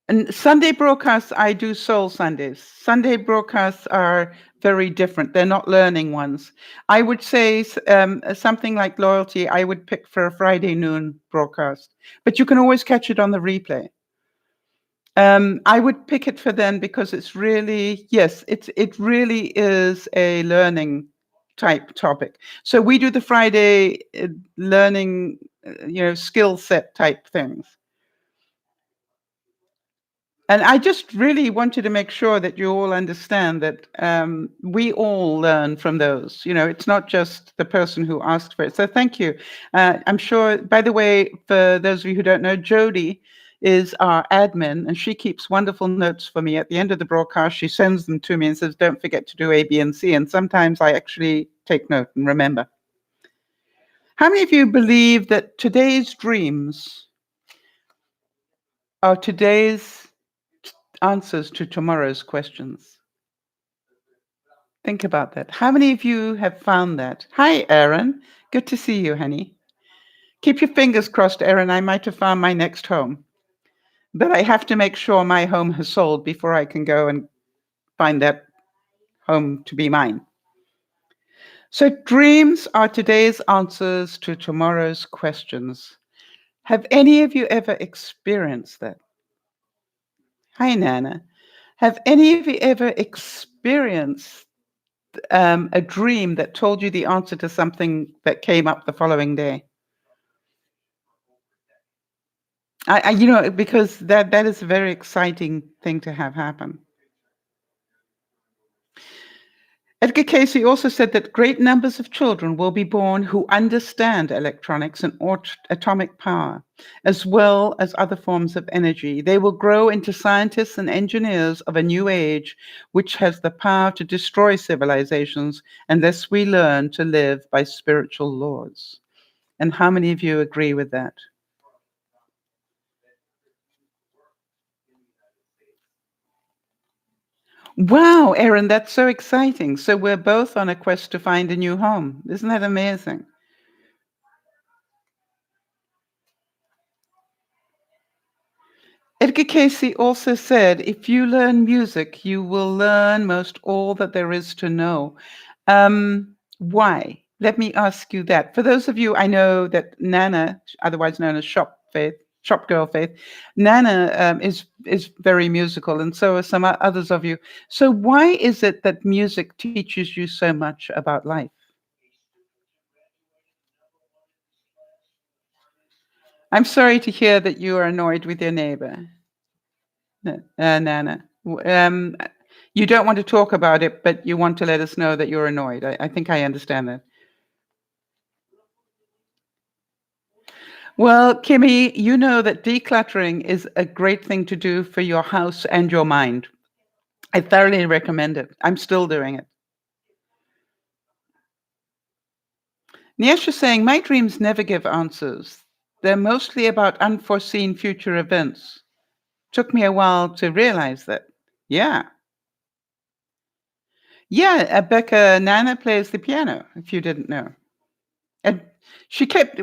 And Sunday broadcasts, I do Soul Sundays. Sunday broadcasts are very different. They're not learning ones. I would say something like loyalty, I would pick for a Friday noon broadcast, but you can always catch it on the replay. I would pick it for then because it's really, yes, it really is a learning type topic. So we do the Friday learning, skill set type things. And I just really wanted to make sure that you all understand that we all learn from those. It's not just the person who asked for it. So thank you. I'm sure, by the way, for those of you who don't know, Jody is our admin, and she keeps wonderful notes for me. At the end of the broadcast, she sends them to me and says, don't forget to do A, B, and C. And sometimes I actually take note and remember. How many of you believe that today's dreams are today's answers to tomorrow's questions? Think about that. How many of you have found that? Hi, Erin. Good to see you, honey. Keep your fingers crossed, Erin. I might have found my next home. But I have to make sure my home has sold before I can go and find that home to be mine. So dreams are today's answers to tomorrow's questions. Have any of you ever experienced that? Hi, Nana. Have any of you ever experienced a dream that told you the answer to something that came up the following day? Because that is a very exciting thing to have happen. Edgar Cayce also said that great numbers of children will be born who understand electronics and atomic power, as well as other forms of energy. They will grow into scientists and engineers of a new age, which has the power to destroy civilizations unless we learn to live by spiritual laws. And how many of you agree with that? Wow, Erin, that's so exciting. So we're both on a quest to find a new home. Isn't that amazing? Edgar Cayce also said, if you learn music, you will learn most all that there is to know. Why? Let me ask you that. For those of you, I know that Nana, otherwise known as Shop Faith, shop girl Faith. Nana is very musical, and so are some others of you. So why is it that music teaches you so much about life? I'm sorry to hear that you are annoyed with your neighbor, Nana. You don't want to talk about it, but you want to let us know that you're annoyed. I think I understand that. Well, Kimmy, you know that decluttering is a great thing to do for your house and your mind. I thoroughly recommend it. I'm still doing it. Niesha's saying, my dreams never give answers. They're mostly about unforeseen future events. Took me a while to realize that. Yeah. Yeah, Becca Nana plays the piano, if you didn't know. And she kept,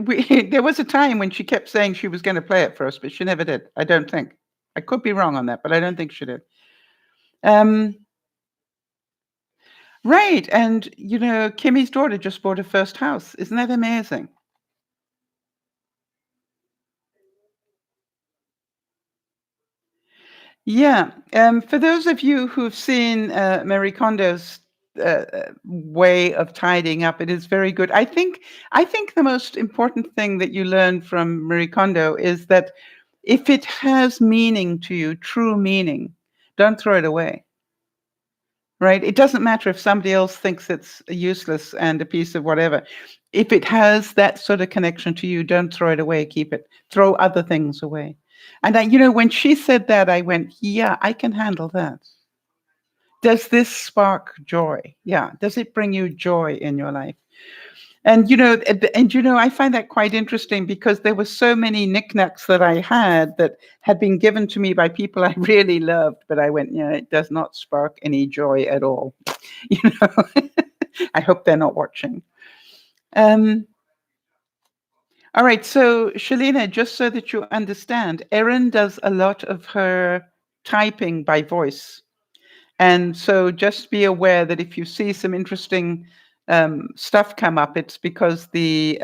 there was a time when she kept saying she was going to play it for us, but she never did. I don't think. I could be wrong on that, but I don't think she did. Right. And, Kimmy's daughter just bought her first house. Isn't that amazing? Yeah. For those of you who've seen Marie Kondo's way of tidying up, it is very good. I think the most important thing that you learn from Marie Kondo is that if it has meaning to you, true meaning, don't throw it away. Right? It doesn't matter if somebody else thinks it's useless and a piece of whatever. If it has that sort of connection to you, don't throw it away, keep it. Throw other things away. And when she said that, I went, yeah, I can handle that. Does this spark joy? Yeah. Does it bring you joy in your life? And I find that quite interesting because there were so many knickknacks that I had that had been given to me by people I really loved, but I went, it does not spark any joy at all. I hope they're not watching. All right, so Shalina, just so that you understand, Erin does a lot of her typing by voice. And so just be aware that if you see some interesting stuff come up, it's because the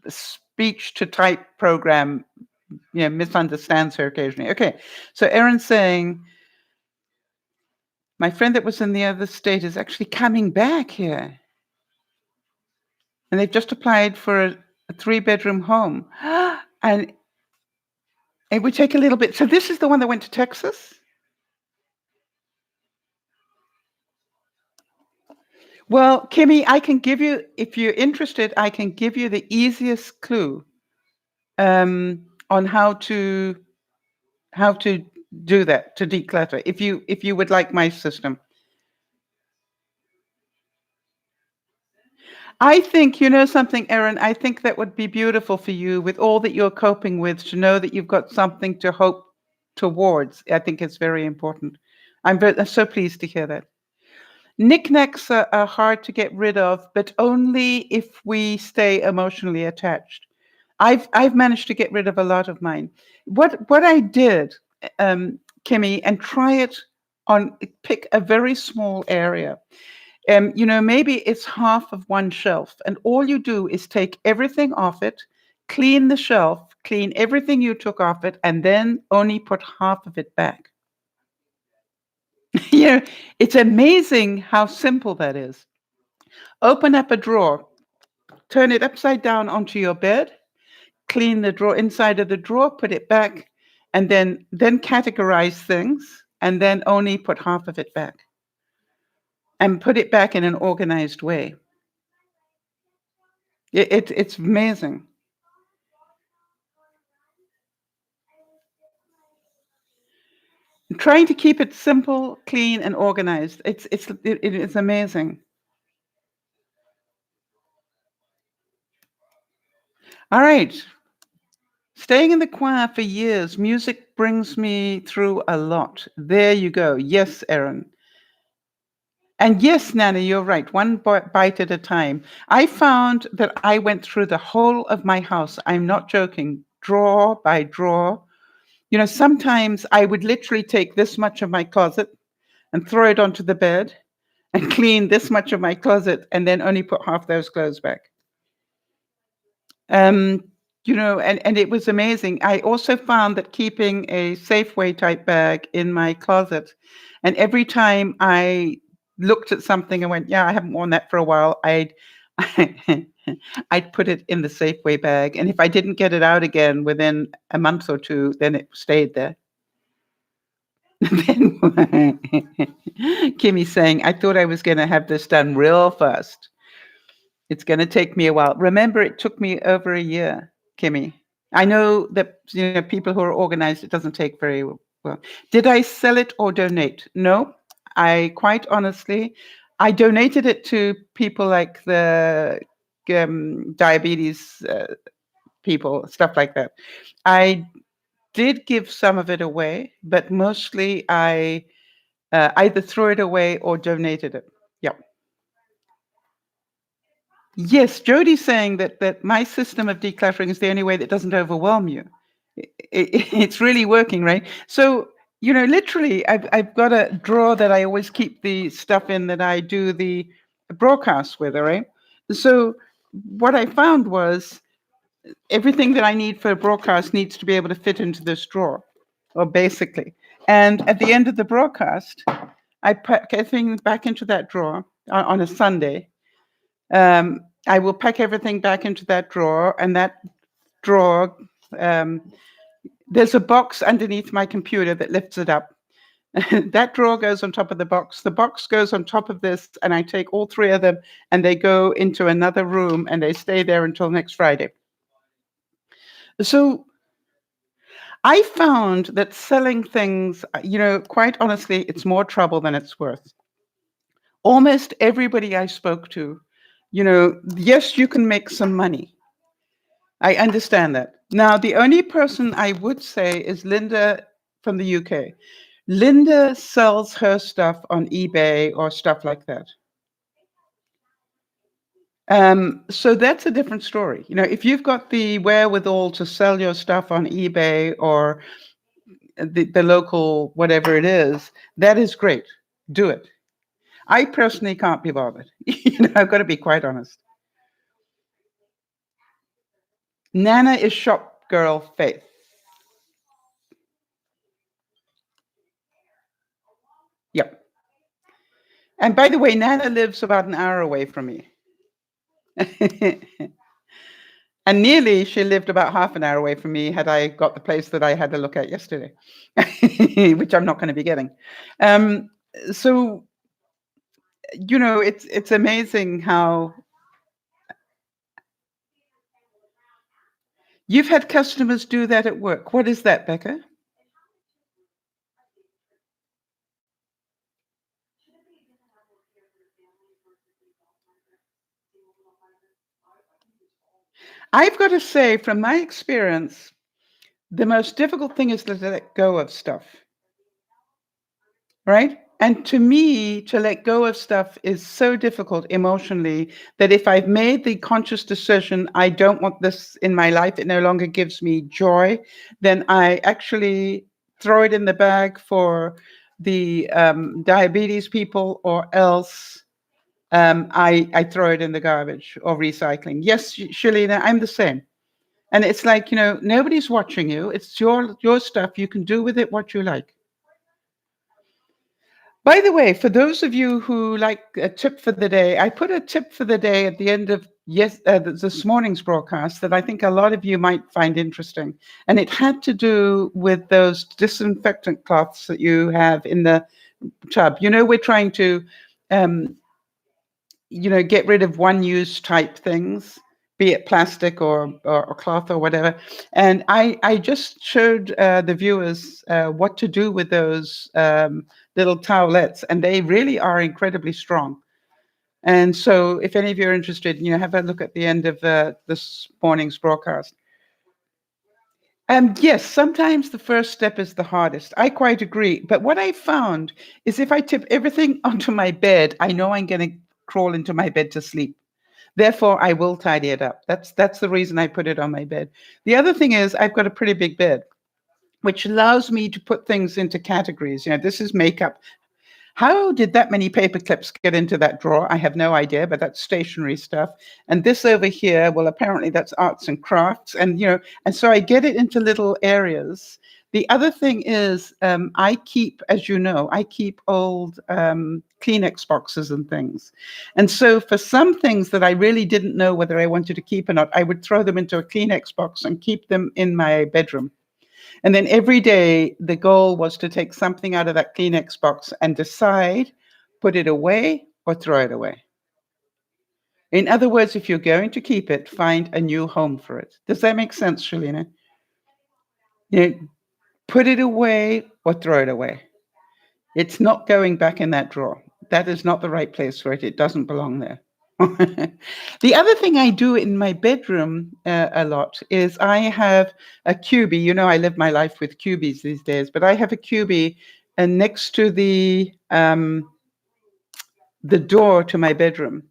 speech to type program misunderstands her occasionally. Okay, so Erin's saying, my friend that was in the other state is actually coming back here. And they've just applied for a 3-bedroom home. And it would take a little bit. So this is the one that went to Texas? Well, Kimmy, I can give you, if you're interested, I can give you the easiest clue on how to do that, to declutter, if you would like my system. I think, something, Erin, I think that would be beautiful for you with all that you're coping with, to know that you've got something to hope towards. I think it's very important. I'm so pleased to hear that. Knickknacks are hard to get rid of, but only if we stay emotionally attached. I've managed to get rid of a lot of mine. What I did, Kimmy, and try it on, pick a very small area. Maybe it's half of one shelf, and all you do is take everything off it, clean the shelf, clean everything you took off it, and then only put half of it back. It's amazing how simple that is. Open up a drawer, turn it upside down onto your bed, clean the drawer, inside of the drawer, put it back, and then categorize things, and then only put half of it back. And put it back in an organized way. It's amazing. Trying to keep it simple, clean, and organized. It is amazing. All right. Staying in the choir for years, music brings me through a lot. There you go. Yes, Erin. And yes, Nana, you're right. One bite at a time. I found that I went through the whole of my house. I'm not joking. Drawer by drawer. Sometimes I would literally take this much of my closet and throw it onto the bed and clean this much of my closet and then only put half those clothes back. And it was amazing. I also found that keeping a Safeway type bag in my closet, and every time I looked at something and went, yeah, I haven't worn that for a while, I'd put it in the Safeway bag. And if I didn't get it out again within a month or two, then it stayed there. Then Kimmy's saying, I thought I was going to have this done real fast. It's going to take me a while. Remember, it took me over a year, Kimmy. I know that people who are organized, it doesn't take very well. Did I sell it or donate? No, I quite honestly, I donated it to people like the diabetes people, stuff like that. I did give some of it away, but mostly I either threw it away or donated it. Yeah. Yes, Jody's saying that my system of decluttering is the only way that doesn't overwhelm you. It's really working, right? So, literally, I've got a drawer that I always keep the stuff in that I do the broadcasts with, all right? So what I found was everything that I need for a broadcast needs to be able to fit into this drawer, or basically. And at the end of the broadcast, I pack everything back into that drawer on a Sunday. I will pack everything back into that drawer, and that drawer, there's a box underneath my computer that lifts it up. That drawer goes on top of the box. The box goes on top of this, and I take all three of them, and they go into another room, and they stay there until next Friday. So I found that selling things, quite honestly, it's more trouble than it's worth. Almost everybody I spoke to, yes, you can make some money. I understand that. Now, the only person I would say is Linda from the UK. Linda sells her stuff on eBay or stuff like that. So that's a different story. If you've got the wherewithal to sell your stuff on eBay or the local whatever it is, that is great. Do it. I personally can't be bothered. I've got to be quite honest. Nana is shop girl Faith. Yep. And by the way, Nana lives about an hour away from me. And nearly she lived about half an hour away from me had I got the place that I had to look at yesterday, which I'm not going to be getting. So, it's amazing how you've had customers do that at work. What is that, Becca? I've got to say, from my experience, the most difficult thing is to let go of stuff, right? And to me, to let go of stuff is so difficult emotionally that if I've made the conscious decision, I don't want this in my life, it no longer gives me joy, then I actually throw it in the bag for the diabetes people, or else I throw it in the garbage or recycling. Yes, Shalina, I'm the same. And it's like, nobody's watching you. It's your stuff. You can do with it what you like. By the way, for those of you who like a tip for the day, I put a tip for the day at the end of this morning's broadcast that I think a lot of you might find interesting. And it had to do with those disinfectant cloths that you have in the tub. We're trying to, get rid of one-use type things, be it plastic or cloth or whatever. And I just showed the viewers what to do with those little towelettes, and they really are incredibly strong. And so if any of you are interested, have a look at the end of this morning's broadcast. Yes, sometimes the first step is the hardest. I quite agree. But what I found is if I tip everything onto my bed, I know I'm going to crawl into my bed to sleep. Therefore, I will tidy it up. That's the reason I put it on my bed. The other thing is I've got a pretty big bed, which allows me to put things into categories. This is makeup. How did that many paper clips get into that drawer? I have no idea, but that's stationery stuff. And this over here, well, apparently that's arts and crafts. And, and so I get it into little areas. The other thing is I keep, as you know, I keep old Kleenex boxes and things. And so for some things that I really didn't know whether I wanted to keep or not, I would throw them into a Kleenex box and keep them in my bedroom. And then every day, the goal was to take something out of that Kleenex box and decide, put it away or throw it away. In other words, if you're going to keep it, find a new home for it. Does that make sense, Shalina? Put it away or throw it away. It's not going back in that drawer. That is not the right place for it. It doesn't belong there. The other thing I do in my bedroom a lot is I have a cubie. I live my life with cubies these days, but I have a cubie next to the door to my bedroom.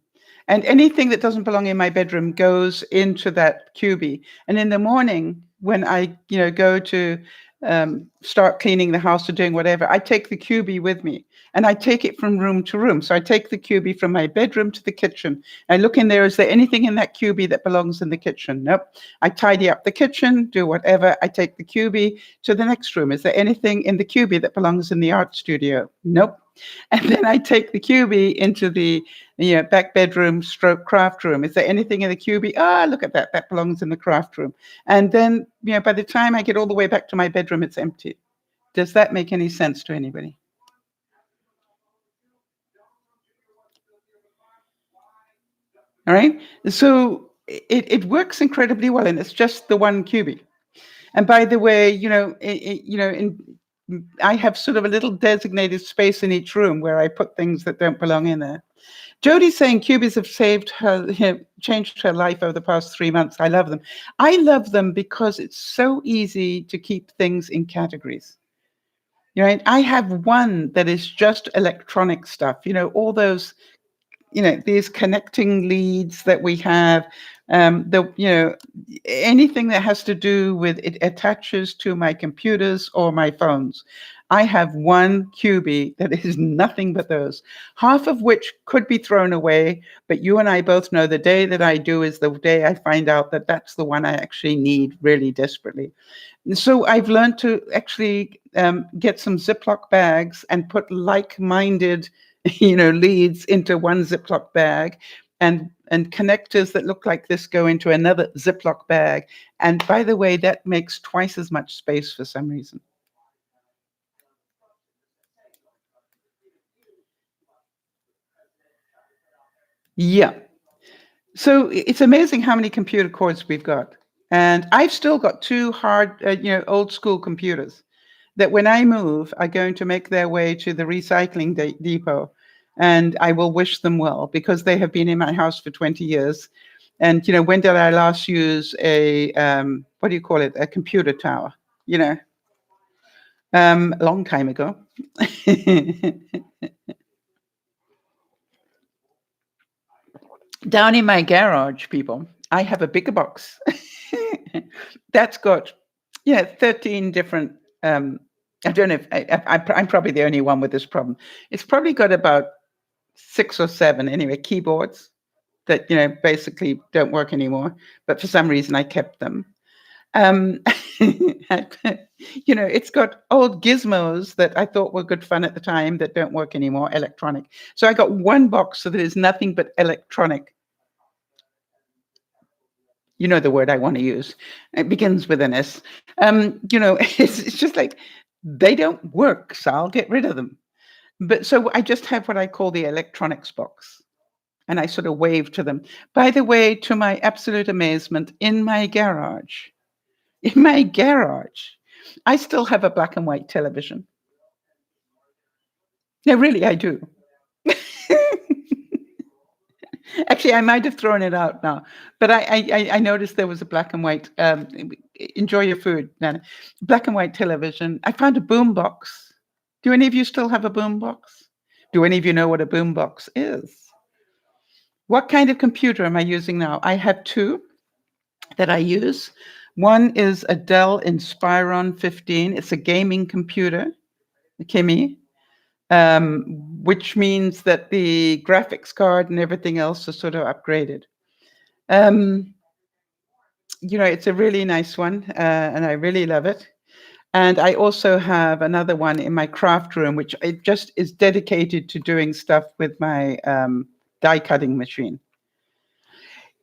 And anything that doesn't belong in my bedroom goes into that cubie. And in the morning, when I go to start cleaning the house or doing whatever, I take the cubie with me and I take it from room to room. So I take the cubie from my bedroom to the kitchen. I look in there, is there anything in that cubie that belongs in the kitchen? Nope. I tidy up the kitchen, do whatever. I take the cubie to the next room. Is there anything in the cubie that belongs in the art studio? Nope. And then I take the cubie into the back bedroom / craft room. Is there anything in the cubie? Look at that. That belongs in the craft room. And then, by the time I get all the way back to my bedroom, it's empty. Does that make any sense to anybody? All right. So it works incredibly well, and it's just the one cubie. And by the way, I have sort of a little designated space in each room where I put things that don't belong in there. Jodie's saying cubies have changed her life over the past 3 months. I love them. I love them because it's so easy to keep things in categories. Right? I have one that is just electronic stuff. All those, these connecting leads that we have. Anything that has to do with it attaches to my computers or my phones. I have one cubie that is nothing but those, half of which could be thrown away. But you and I both know the day that I do is the day I find out that that's the one I actually need really desperately. So I've learned to actually get some Ziploc bags and put like-minded, leads into one Ziploc bag, and connectors that look like this go into another Ziploc bag. And by the way, that makes twice as much space for some reason. Yeah. So it's amazing how many computer cords we've got. And I've still got two hard, old school computers that when I move are going to make their way to the recycling depot. And I will wish them well because they have been in my house for 20 years. And, when did I last use a, what do you call it? A computer tower, a long time ago. Down in my garage, people, I have a bigger box. That's got, 13 different, I don't know if I'm probably the only one with this problem. It's probably got about 6 or 7, anyway, keyboards that, basically don't work anymore. But for some reason, I kept them. It's got old gizmos that I thought were good fun at the time that don't work anymore, electronic. So I got one box so that is nothing but electronic. You know the word I want to use. It begins with an S. It's just like, they don't work, so I'll get rid of them. But so I just have what I call the electronics box. And I sort of wave to them. By the way, to my absolute amazement, in my garage, I still have a black and white television. No, really, I do. Actually, I might have thrown it out now, but I noticed there was a black and white. Enjoy your food, Nana. Black and white television. I found a boom box. Do any of you still have a boom box? Do any of you know what a boom box is? What kind of computer am I using now? I have two that I use. One is a Dell Inspiron 15. It's a gaming computer, Kimmy. which means that the graphics card and everything else is sort of upgraded. It's a really nice one, and I really love it. And I also have another one in my craft room, which it just is dedicated to doing stuff with my die cutting machine.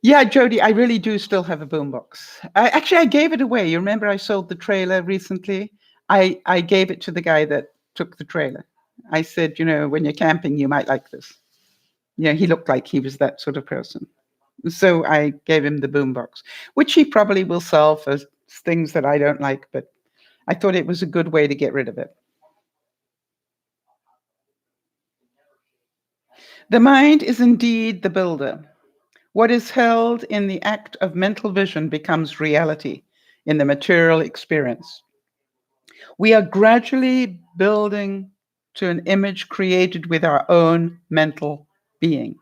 Yeah, Jody, I really do still have a boombox. I gave it away. You remember I sold the trailer recently? I gave it to the guy that took the trailer. I said, when you're camping, you might like this. He looked like he was that sort of person. So I gave him the boombox, which he probably will sell for things that I don't like, but I thought it was a good way to get rid of it. The mind is indeed the builder. What is held in the act of mental vision becomes reality in the material experience. We are gradually building to an image created with our own mental being.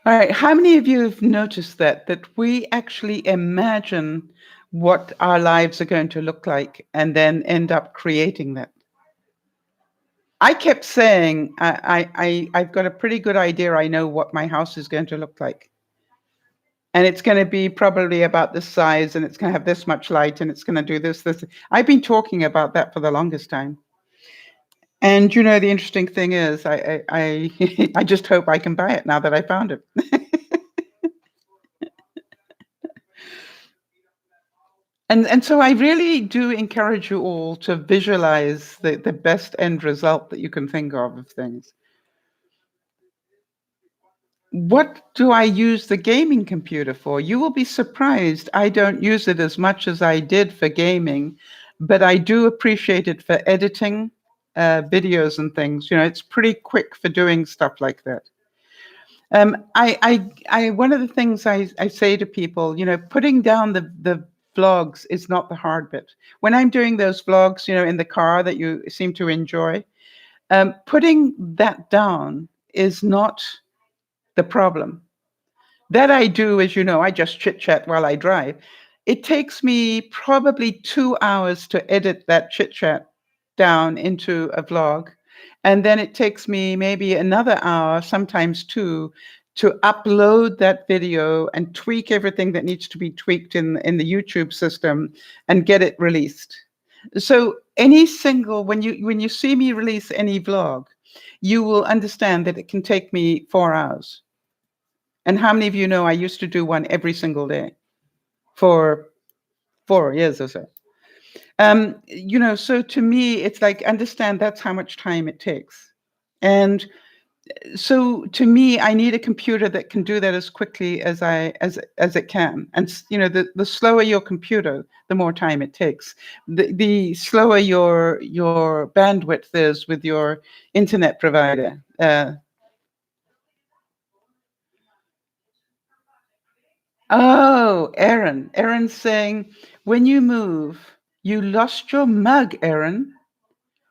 All right, how many of you have noticed that we actually imagine what our lives are going to look like and then end up creating that? I kept saying, I've got a pretty good idea. I know what my house is going to look like. And it's going to be probably about this size, and it's going to have this much light, and it's going to do this. I've been talking about that for the longest time. And the interesting thing is, I I just hope I can buy it now that I found it. And so I really do encourage you all to visualize the best end result that you can think of things. What do I use the gaming computer for? You will be surprised. I don't use it as much as I did for gaming, but I do appreciate it for editing videos and things. It's pretty quick for doing stuff like that. One of the things I say to people, putting down the vlogs is not the hard bit. When I'm doing those vlogs, in the car that you seem to enjoy, putting that down is not the problem. That I do, as you know, I just chit chat while I drive. It takes me probably 2 hours to edit that chit chat down into a vlog. And then it takes me maybe another hour, sometimes two, to upload that video and tweak everything that needs to be tweaked in the YouTube system and get it released. So when you see me release any vlog, you will understand that it can take me 4 hours. And how many of you know I used to do one every single day for 4 years or so? So to me, it's like, understand that's how much time it takes. And so to me, I need a computer that can do that as quickly as it can. And the slower your computer, the more time it takes. The slower your bandwidth is with your internet provider. Oh, Aaron. Aaron's saying, when you move, you lost your mug, Aaron.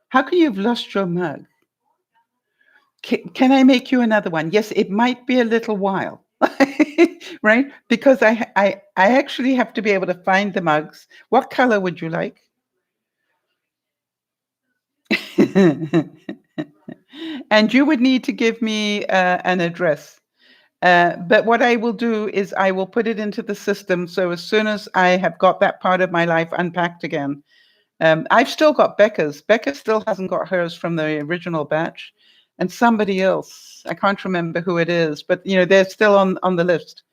How can you have lost your mug? Can I make you another one? Yes, it might be a little while, right? Because I actually have to be able to find the mugs. What color would you like? And you would need to give me an address. But what I will do is I will put it into the system. So as soon as I have got that part of my life unpacked again, I've still got Becca's. Becca still hasn't got hers from the original batch. And somebody else, I can't remember who it is, but they're still on the list.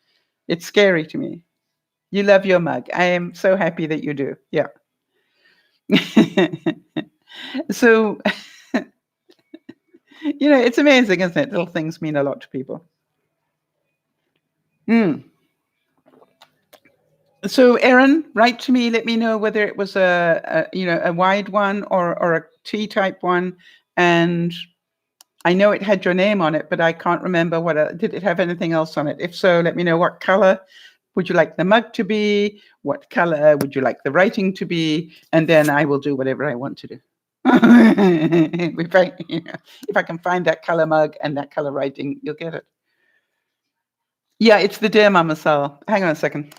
It's scary to me. You love your mug. I am so happy that you do. Yeah. So, it's amazing, isn't it? Little things mean a lot to people. So, Erin, write to me. Let me know whether it was a wide one or a T-type one, and I know it had your name on it, but I can't remember did it have anything else on it. If so, let me know what color would you like the mug to be, what color would you like the writing to be, and then I will do whatever I want to do. If I can find that color mug and that color writing, you'll get it. Yeah, it's the DearMamaSal. Hang on a second.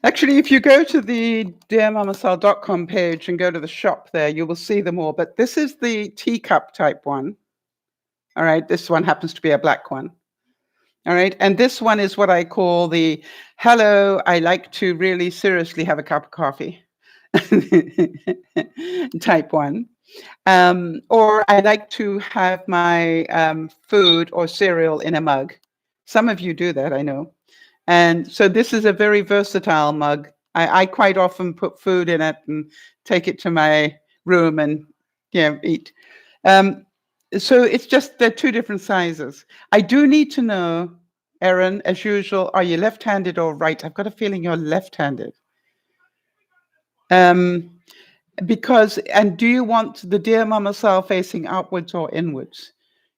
Actually, if you go to the DearMamaSal.com page and go to the shop there, you will see them all. But this is the teacup type one. All right. This one happens to be a black one. All right. And this one is what I call the hello, I like to really seriously have a cup of coffee type one. Or I like to have my food or cereal in a mug. Some of you do that, I know. And so this is a very versatile mug. I quite often put food in it and take it to my room and eat. So it's just they're two different sizes. I do need to know, Erin, as usual, are you left-handed or right? I've got a feeling you're left-handed. Because, and do you want the Dear Mama Sal facing outwards or inwards?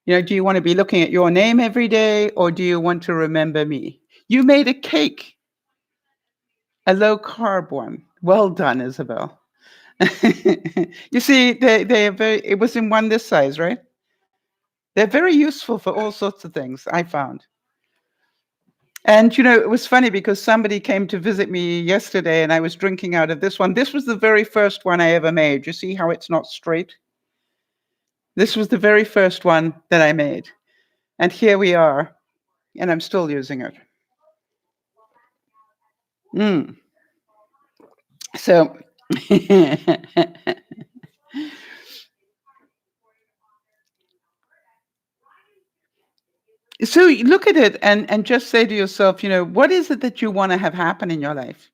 Do you want to be looking at your name every day, or do you want to remember me? You made a cake, a low-carb one. Well done, Isabel. You see, they are very, it was in one this size, right? They're very useful for all sorts of things, I found. And, it was funny because somebody came to visit me yesterday and I was drinking out of this one. This was the very first one I ever made. You see how it's not straight? This was the very first one that I made. And here we are. And I'm still using it. So, so you look at it and just say to yourself, what is it that you want to have happen in your life?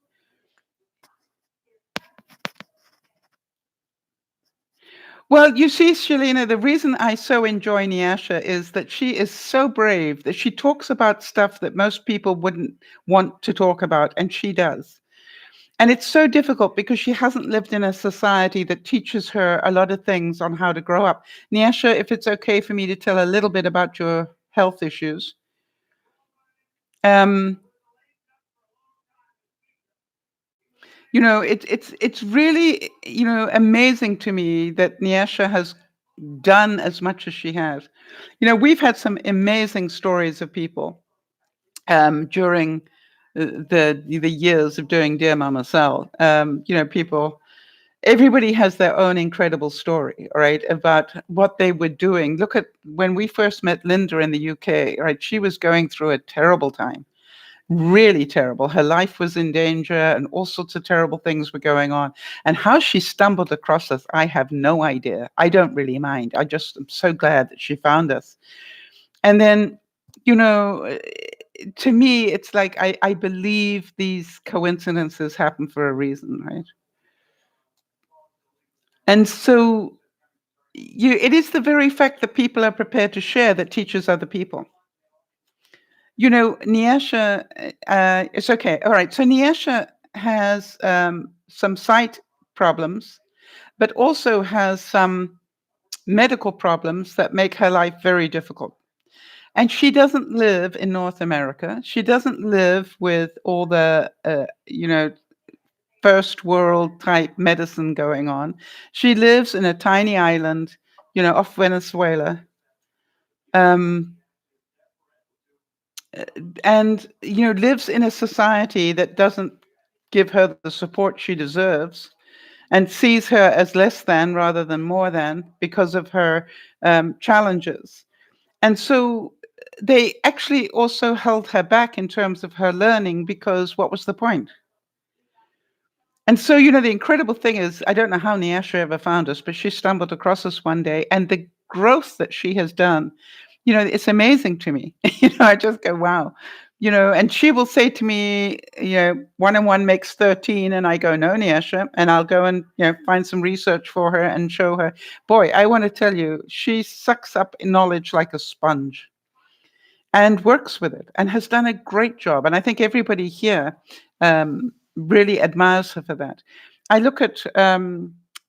Well, you see, Shalina, the reason I so enjoy Nyasha is that she is so brave that she talks about stuff that most people wouldn't want to talk about, and she does. And it's so difficult because she hasn't lived in a society that teaches her a lot of things on how to grow up. Nyasha, if it's okay for me to tell a little bit about your health issues. It's really, amazing to me that Nyasha has done as much as she has. We've had some amazing stories of people during the years of doing Dear Mama Sal. Everybody has their own incredible story, right, about what they were doing. Look at when we first met Linda in the UK, right? She was going through a terrible time, really terrible. Her life was in danger and all sorts of terrible things were going on. And how she stumbled across us, I have no idea. I don't really mind. I just am so glad that she found us. And then, to me, it's like I believe these coincidences happen for a reason, right? And so it is the very fact that people are prepared to share that teaches other people. Nyasha, it's okay. All right. So Nyasha has some sight problems, but also has some medical problems that make her life very difficult. And she doesn't live in North America. She doesn't live with all the, first world type medicine going on. She lives in a tiny island, off Venezuela. And lives in a society that doesn't give her the support she deserves and sees her as less than rather than more than because of her challenges. And so they actually also held her back in terms of her learning because what was the point? And so, the incredible thing is, I don't know how Nyasha ever found us, but she stumbled across us one day, and the growth that she has done, it's amazing to me. I just go, wow. And she will say to me, 1 and 1 makes 13, and I go, no, Nyasha, and I'll go and find some research for her and show her. Boy, I want to tell you, she sucks up knowledge like a sponge and works with it and has done a great job. And I think everybody here really admires her for that. I look at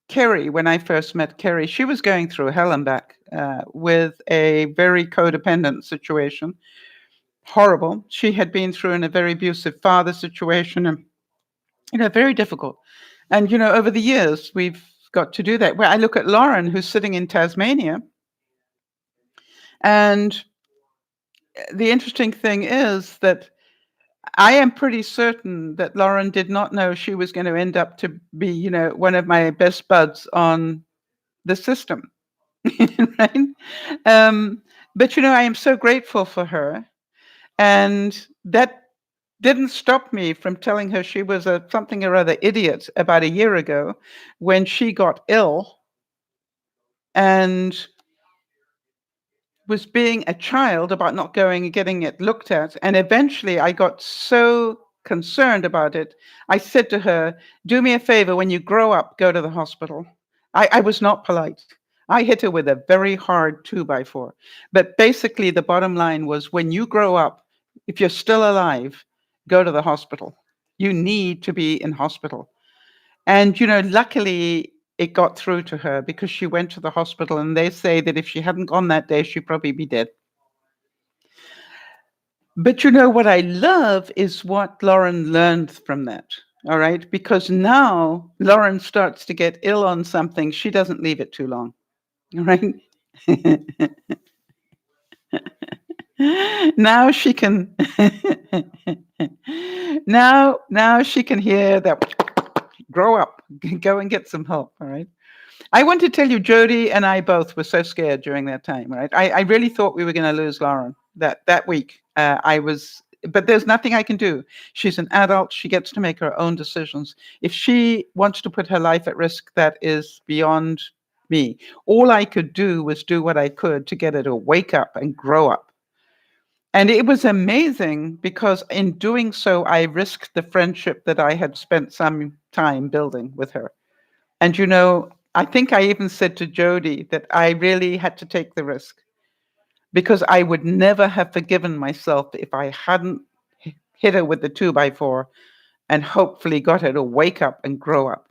Kerry. When I first met Kerry, she was going through hell and back with a very codependent situation. Horrible. She had been through a very abusive father situation and, very difficult. And, over the years, we've got to do that. Where I look at Lauren, who's sitting in Tasmania, and the interesting thing is that I am pretty certain that Lauren did not know she was going to end up to be, one of my best buds on the system, right? Um, but I am so grateful for her, and that didn't stop me from telling her she was a something or other idiot about a year ago when she got ill and was being a child about not going and getting it looked at. And eventually I got so concerned about it. I said to her, do me a favor, when you grow up, go to the hospital. I was not polite. I hit her with a very hard 2x4. But basically, the bottom line was, when you grow up, if you're still alive, go to the hospital. You need to be in hospital. And, luckily it got through to her because she went to the hospital, and they say that if she hadn't gone that day, she'd probably be dead. But what I love is what Lauren learned from that. All right. Because now Lauren starts to get ill on something. She doesn't leave it too long. All right. Now she can now she can hear that, grow up, go and get some help. All right. I want to tell you, Jody and I both were so scared during that time, right? I really thought we were going to lose Lauren that week. But there's nothing I can do. She's an adult. She gets to make her own decisions. If she wants to put her life at risk, that is beyond me. All I could do was do what I could to get her to wake up and grow up. And it was amazing because in doing so, I risked the friendship that I had spent some time building with her. And I think I even said to Jody that I really had to take the risk, because I would never have forgiven myself if I hadn't hit her with the 2x4 and hopefully got her to wake up and grow up.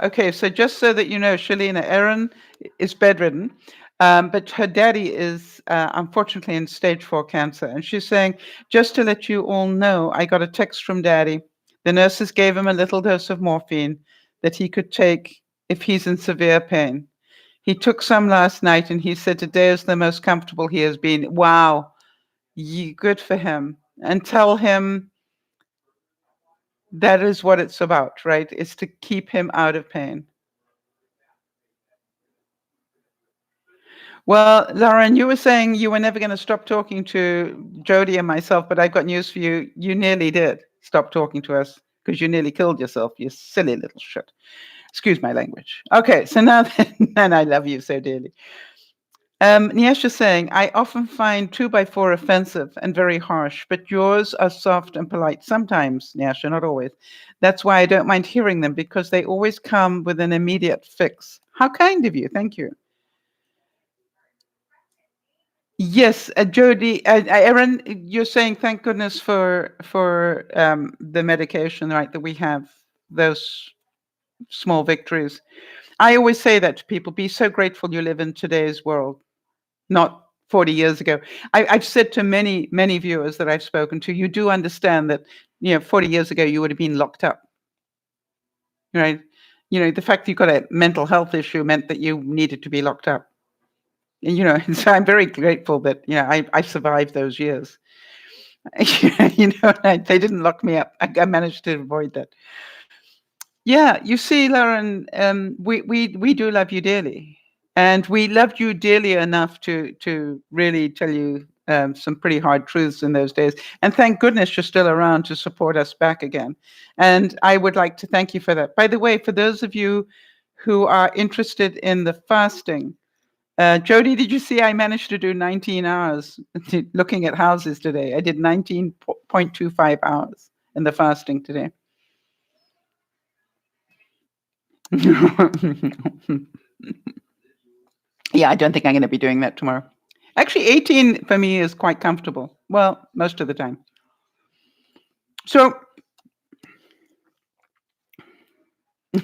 Okay. So just so that you know, Shalina, Erin is bedridden, but her daddy is unfortunately in stage 4 cancer. And she's saying, just to let you all know, I got a text from daddy. The nurses gave him a little dose of morphine that he could take if he's in severe pain. He took some last night, and he said today is the most comfortable he has been. Wow. Good for him. And tell him that is what it's about, right? Is to keep him out of pain. Well, Lauren, you were saying you were never going to stop talking to Jody and myself, but I've got news for you. You nearly did stop talking to us because you nearly killed yourself, you silly little shit. Excuse my language. Okay, so now then, I love you so dearly. Nyesha's saying, I often find 2x4 offensive and very harsh, but yours are soft and polite sometimes, Nyesha, not always. That's why I don't mind hearing them, because they always come with an immediate fix. How kind of you. Thank you. Yes, Jody, Erin, you're saying thank goodness for the medication, right? That we have those small victories. I always say that to people: be so grateful you live in today's world, not 40 years ago. I've said to many viewers that I've spoken to, you do understand that 40 years ago you would have been locked up, right? The fact that you got a mental health issue meant that you needed to be locked up. So I'm very grateful that I survived those years. They didn't lock me up. I managed to avoid that. Yeah, you see, Lauren, we do love you dearly, and we loved you dearly enough to really tell you some pretty hard truths in those days. And thank goodness you're still around to support us back again. And I would like to thank you for that. By the way, for those of you who are interested in the fasting, Jody, did you see I managed to do 19 hours looking at houses today? I did 19.25 hours in the fasting today. Yeah, I don't think I'm going to be doing that tomorrow. Actually, 18 for me is quite comfortable. Well, most of the time. So,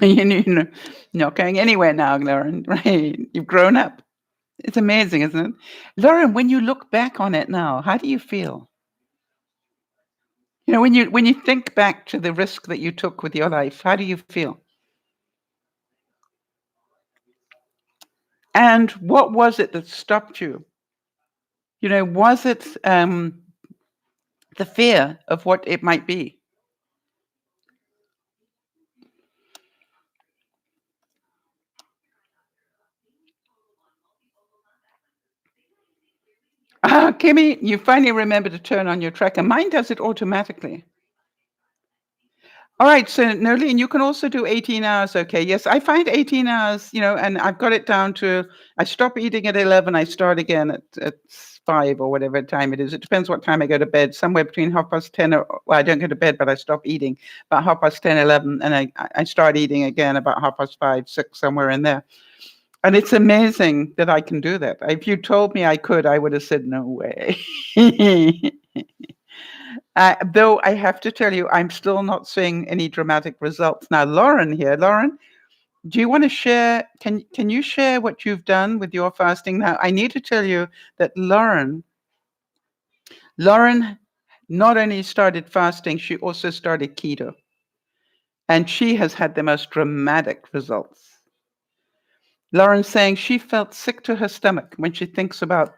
you're not going anywhere now, Lauren, right? You've grown up. It's amazing, isn't it? Lauren, when you look back on it now, how do you feel? When you think back to the risk that you took with your life, how do you feel? And what was it that stopped you? Was it the fear of what it might be? Ah, Kimmy, you finally remember to turn on your tracker. Mine does it automatically. All right, so Nerlene, you can also do 18 hours. Okay, yes, I find 18 hours, and I've got it down to, I stop eating at 11, I start again at 5 or whatever time it is. It depends what time I go to bed, somewhere between 10:30, well, I don't go to bed, but I stop eating about 10:30, 11, and I start eating again about 5:30, 6, somewhere in there. And it's amazing that I can do that. If you told me I could, I would have said, no way. Though I have to tell you, I'm still not seeing any dramatic results. Now, Lauren here. Lauren, do you want to share? Can you share what you've done with your fasting? Now, I need to tell you that Lauren not only started fasting, she also started keto. And she has had the most dramatic results. Lauren's saying she felt sick to her stomach when she thinks about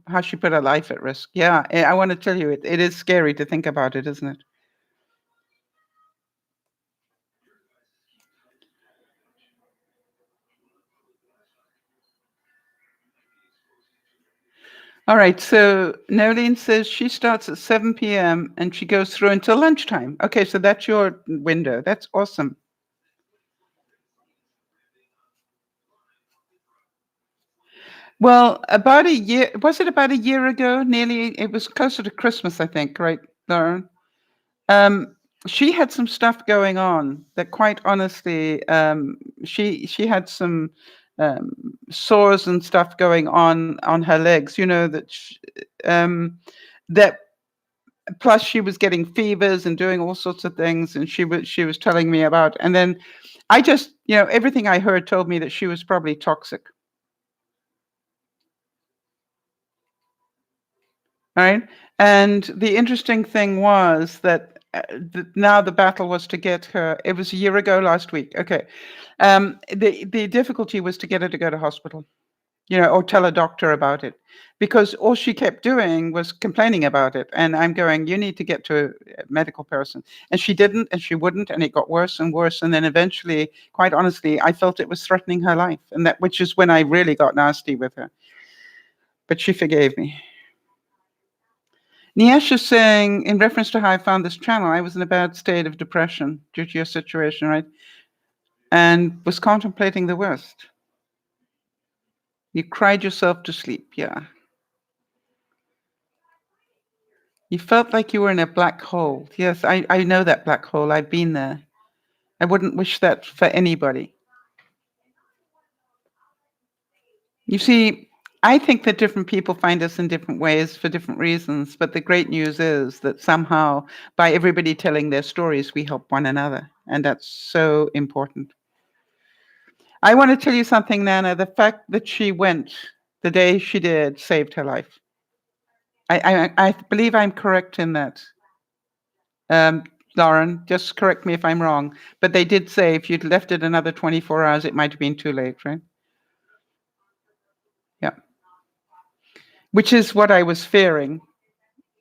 how she put her life at risk. Yeah, I want to tell you, it is scary to think about it, isn't it? All right, so Noeline says she starts at 7 p.m. and she goes through until lunchtime. Okay, so that's your window. That's awesome. Well, about a year, was it about a year ago? Nearly, it was closer to Christmas, I think, right, Lauren? Um, she had some stuff going on that, quite honestly, she had some sores and stuff going on her legs. That plus she was getting fevers and doing all sorts of things, and she was telling me about. And then I just, everything I heard told me that she was probably toxic. Right. And the interesting thing was that now the battle was to get her. It was a year ago last week. Okay. The difficulty was to get her to go to hospital, or tell a doctor about it, because all she kept doing was complaining about it. And I'm going, you need to get to a medical person. And she didn't, and she wouldn't, and it got worse and worse. And then eventually, quite honestly, I felt it was threatening her life, which is when I really got nasty with her. But she forgave me. Niesh is saying, in reference to how I found this channel, I was in a bad state of depression due to your situation, right? And was contemplating the worst. You cried yourself to sleep, yeah. You felt like you were in a black hole. Yes, I know that black hole. I've been there. I wouldn't wish that for anybody. You see, I think that different people find us in different ways for different reasons. But the great news is that somehow, by everybody telling their stories, we help one another. And that's so important. I want to tell you something, Nana. The fact that she went the day she did saved her life. I believe I'm correct in that. Lauren, just correct me if I'm wrong. But they did say if you'd left it another 24 hours, it might have been too late, right? Yeah. Which is what I was fearing.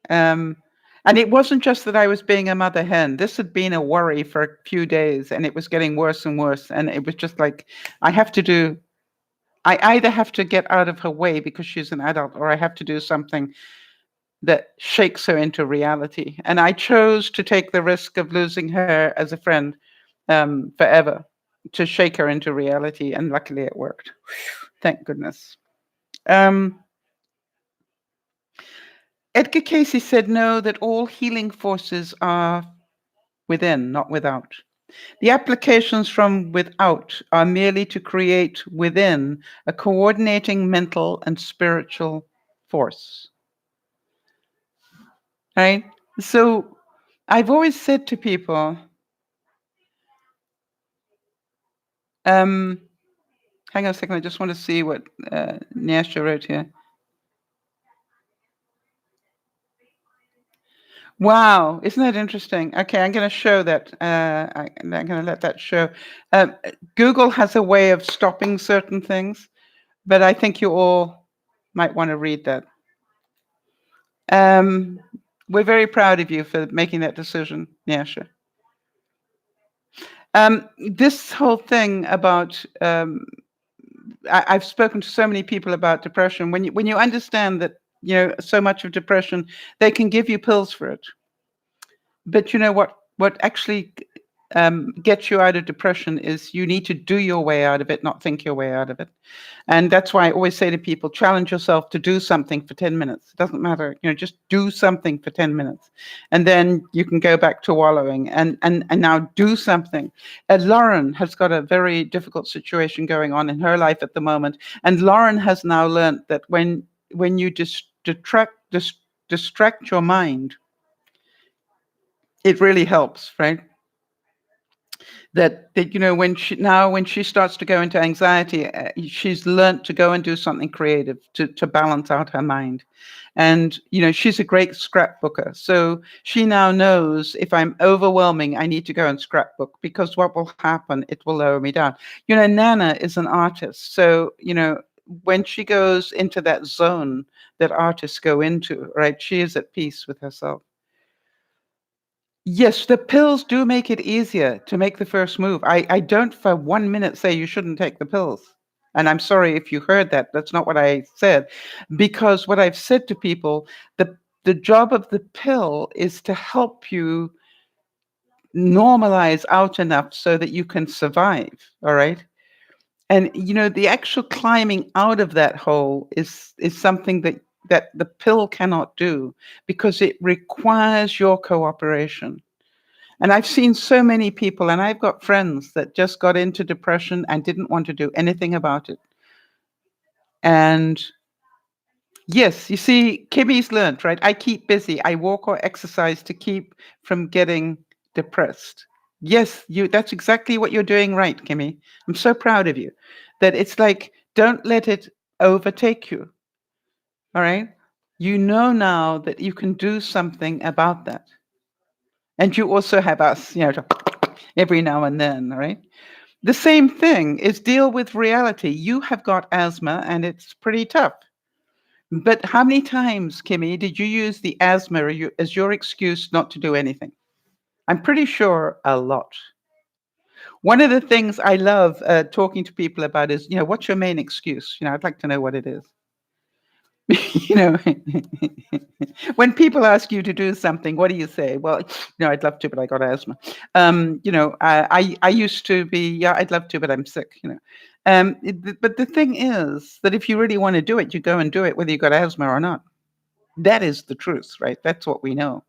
And it wasn't just that I was being a mother hen. This had been a worry for a few days, and it was getting worse and worse. And it was just like, I either have to get out of her way because she's an adult, or I have to do something that shakes her into reality. And I chose to take the risk of losing her as a friend forever, to shake her into reality. And luckily it worked. Thank goodness. Edgar Casey said, no, that all healing forces are within, not without. The applications from without are merely to create within a coordinating mental and spiritual force. Right? So I've always said to people, hang on a second, I just want to see what Nyasha wrote here. Wow, isn't that interesting? Okay, I'm going to show that. I'm going to let that show. Google has a way of stopping certain things, but I think you all might want to read that. We're very proud of you for making that decision. Yeah, sure. This whole thing about I've spoken to so many people about depression. When you understand that so much of depression, they can give you pills for it. But you know what actually gets you out of depression is you need to do your way out of it, not think your way out of it. And that's why I always say to people, challenge yourself to do something for 10 minutes. It doesn't matter, just do something for 10 minutes. And then you can go back to wallowing and now do something. Lauren has got a very difficult situation going on in her life at the moment. And Lauren has now learned that when you distract your mind, it really helps, right? That when she starts to go into anxiety, she's learned to go and do something creative to balance out her mind. And she's a great scrapbooker, so she now knows if I'm overwhelming, I need to go and scrapbook, because what will happen, it will lower me down. Nana is an artist, so when she goes into that zone that artists go into, right, she is at peace with herself. Yes, the pills do make it easier to make the first move. I don't for 1 minute say you shouldn't take the pills. And I'm sorry if you heard that. That's not what I said. Because what I've said to people, the job of the pill is to help you normalize out enough so that you can survive. All right. And the actual climbing out of that hole is something that the pill cannot do, because it requires your cooperation. And I've seen so many people, and I've got friends that just got into depression and didn't want to do anything about it. And yes, you see, Kimmy's learned, right? I keep busy. I walk or exercise to keep from getting depressed. Yes, that's exactly what you're doing right, Kimmy. I'm so proud of you. That it's like, don't let it overtake you. All right? You know now that you can do something about that. And you also have us, every now and then, right? The same thing is deal with reality. You have got asthma and it's pretty tough. But how many times, Kimmy, did you use the asthma as your excuse not to do anything? I'm pretty sure a lot. One of the things I love talking to people about is, what's your main excuse? I'd like to know what it is. you know, when people ask you to do something, what do you say? Well, I'd love to, but I got asthma. I used to be, yeah, I'd love to, but I'm sick. But the thing is that if you really want to do it, you go and do it, whether you got asthma or not. That is the truth, right? That's what we know.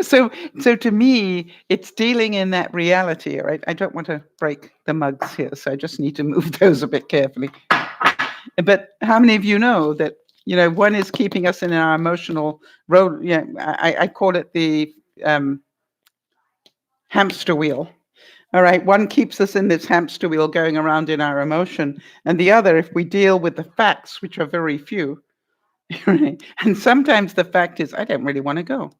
So to me, it's dealing in that reality, right? I don't want to break the mugs here, so I just need to move those a bit carefully. But how many of you know that, one is keeping us in our emotional road? Yeah, I call it the hamster wheel. All right, one keeps us in this hamster wheel going around in our emotion, and the other, if we deal with the facts, which are very few, right? And sometimes the fact is, I don't really want to go.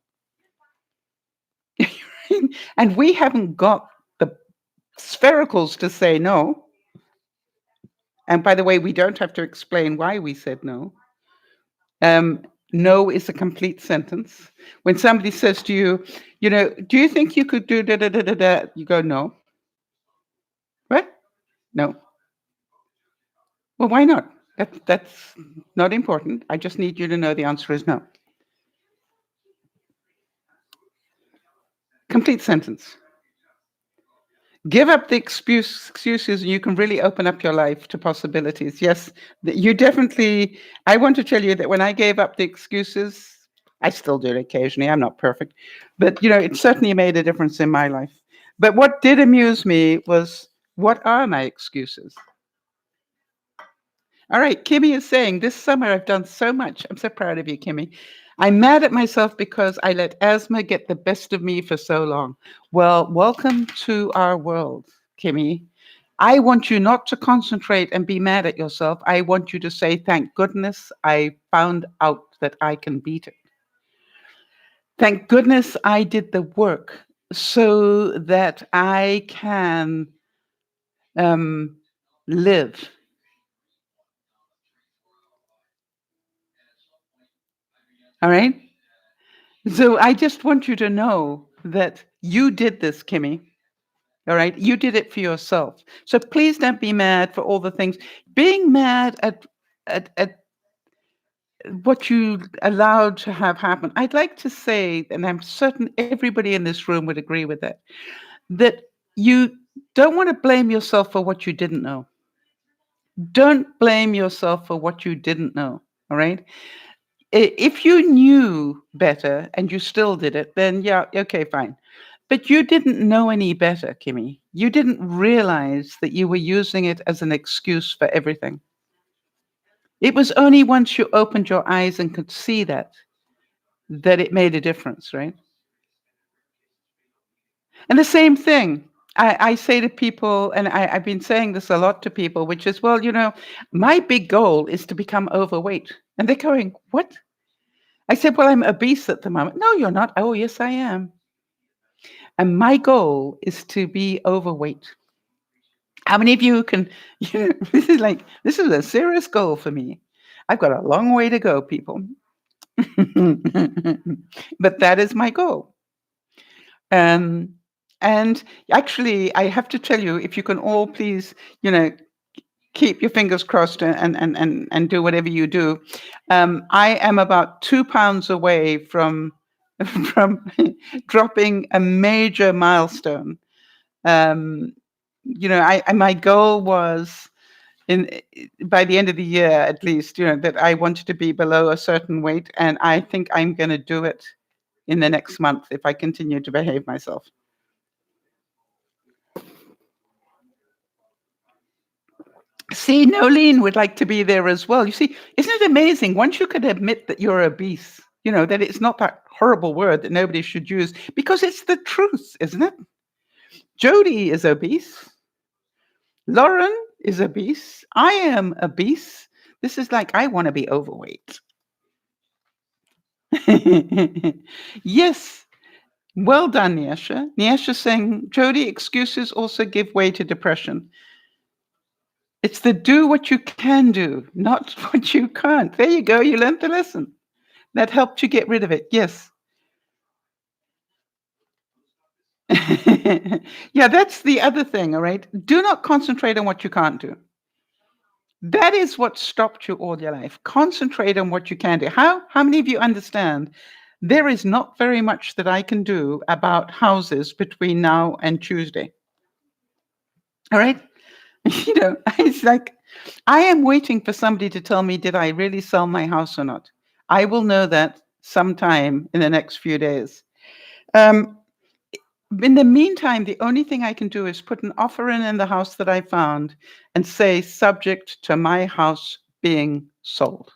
And we haven't got the sphericals to say no. And by the way, we don't have to explain why we said no. No is a complete sentence. When somebody says to you, do you think you could do da da da da da? You go, no. What? No. Well, why not? That's not important. I just need you to know the answer is no. Complete sentence. Give up the excuses, and you can really open up your life to possibilities. Yes, you definitely. I want to tell you that when I gave up the excuses, I still do it occasionally. I'm not perfect, but it certainly made a difference in my life. But what did amuse me was, what are my excuses? All right, Kimmy is saying, this summer I've done so much. I'm so proud of you, Kimmy. I'm mad at myself because I let asthma get the best of me for so long. Well, welcome to our world, Kimmy. I want you not to concentrate and be mad at yourself. I want you to say, thank goodness I found out that I can beat it. Thank goodness I did the work so that I can live. All right. So I just want you to know that you did this, Kimmy. All right. You did it for yourself. So please don't be mad for all the things. Being mad at what you allowed to have happen. I'd like to say, and I'm certain everybody in this room would agree with that you don't want to blame yourself for what you didn't know. Don't blame yourself for what you didn't know. All right. If you knew better and you still did it, then yeah, okay, fine. But you didn't know any better, Kimmy. You didn't realize that you were using it as an excuse for everything. It was only once you opened your eyes and could see that it made a difference, right? And the same thing I say to people, and I've been saying this a lot to people, which is, well, my big goal is to become overweight. And they're going, what? I said, well, I'm obese at the moment. No, you're not. Oh, yes, I am. And my goal is to be overweight. How many of you can, this is a serious goal for me. I've got a long way to go, people. But that is my goal. And actually, I have to tell you, if you can all please, keep your fingers crossed and do whatever you do. I am about 2 pounds away from from dropping a major milestone. Um, my goal was in by the end of the year, at least, that I wanted to be below a certain weight, and I think I'm going to do it in the next month if I continue to behave myself. See, Nolene would like to be there as well. You see, isn't it amazing? Once you could admit that you're obese, that it's not that horrible word that nobody should use, because it's the truth, isn't it? Jody is obese. Lauren is obese. I am obese. This is like, I want to be overweight. Yes. Well done, Nyasha. Nyasha saying, Jody, excuses also give way to depression. It's the do what you can do, not what you can't. There you go. You learned the lesson. That helped you get rid of it. Yes. Yeah, that's the other thing, all right? Do not concentrate on what you can't do. That is what stopped you all your life. Concentrate on what you can do. How many of you understand there is not very much that I can do about houses between now and Tuesday? All right? It's like I am waiting for somebody to tell me, did I really sell my house or not? I will know that sometime in the next few days. In the meantime, the only thing I can do is put an offer in the house that I found and say, subject to my house being sold.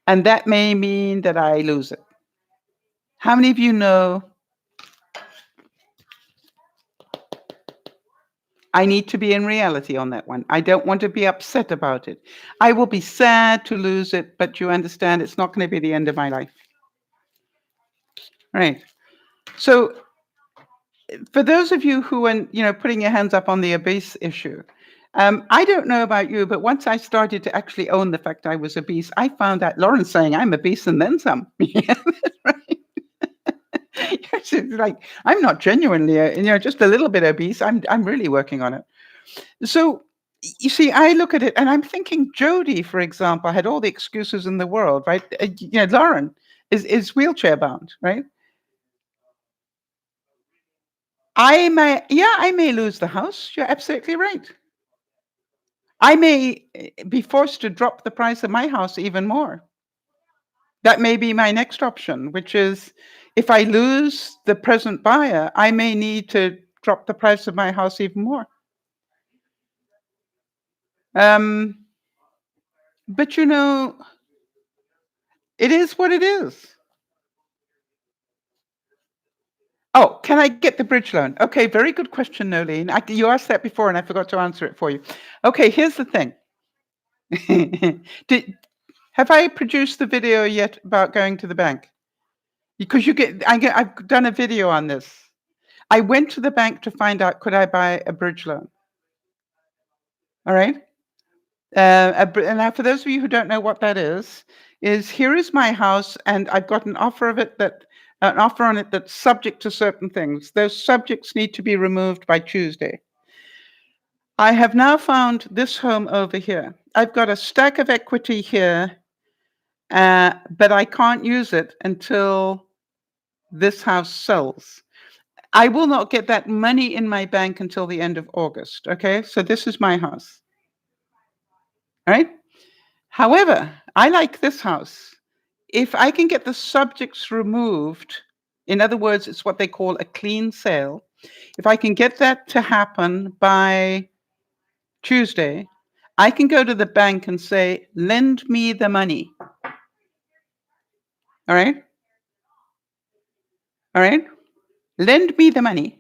And that may mean that I lose it. How many of you know I need to be in reality on that one? I don't want to be upset about it. I will be sad to lose it, but you understand it's not going to be the end of my life. Right. So for those of you who are, putting your hands up on the obese issue, I don't know about you, but once I started to actually own the fact I was obese, I found out Lauren saying I'm obese and then some. Yeah, that's right. It's like I'm not genuinely, just a little bit obese. I'm really working on it. So you see, I look at it and I'm thinking Jody, for example, had all the excuses in the world, right? Lauren is wheelchair bound, right? I may lose the house. You're absolutely right. I may be forced to drop the price of my house even more. That may be my next option, which is if I lose the present buyer, I may need to drop the price of my house even more. But it is what it is. Oh, can I get the bridge loan? Okay, very good question, Nolene. You asked that before and I forgot to answer it for you. Okay, here's the thing. Have I produced the video yet about going to the bank? Because I've done a video on this. I went to the bank to find out, could I buy a bridge loan? All right. And now, for those of you who don't know what that is here is my house, and I've got an offer on it that's subject to certain things. Those subjects need to be removed by Tuesday. I have now found this home over here. I've got a stack of equity here, but I can't use it until this house sells. I will not get that money in my bank until the end of August. Okay, so this is my house. All right. However, I like this house. If I can get the subjects removed, in other words, it's what they call a clean sale. If I can get that to happen by Tuesday, I can go to the bank and say, lend me the money. All right? All right? Lend me the money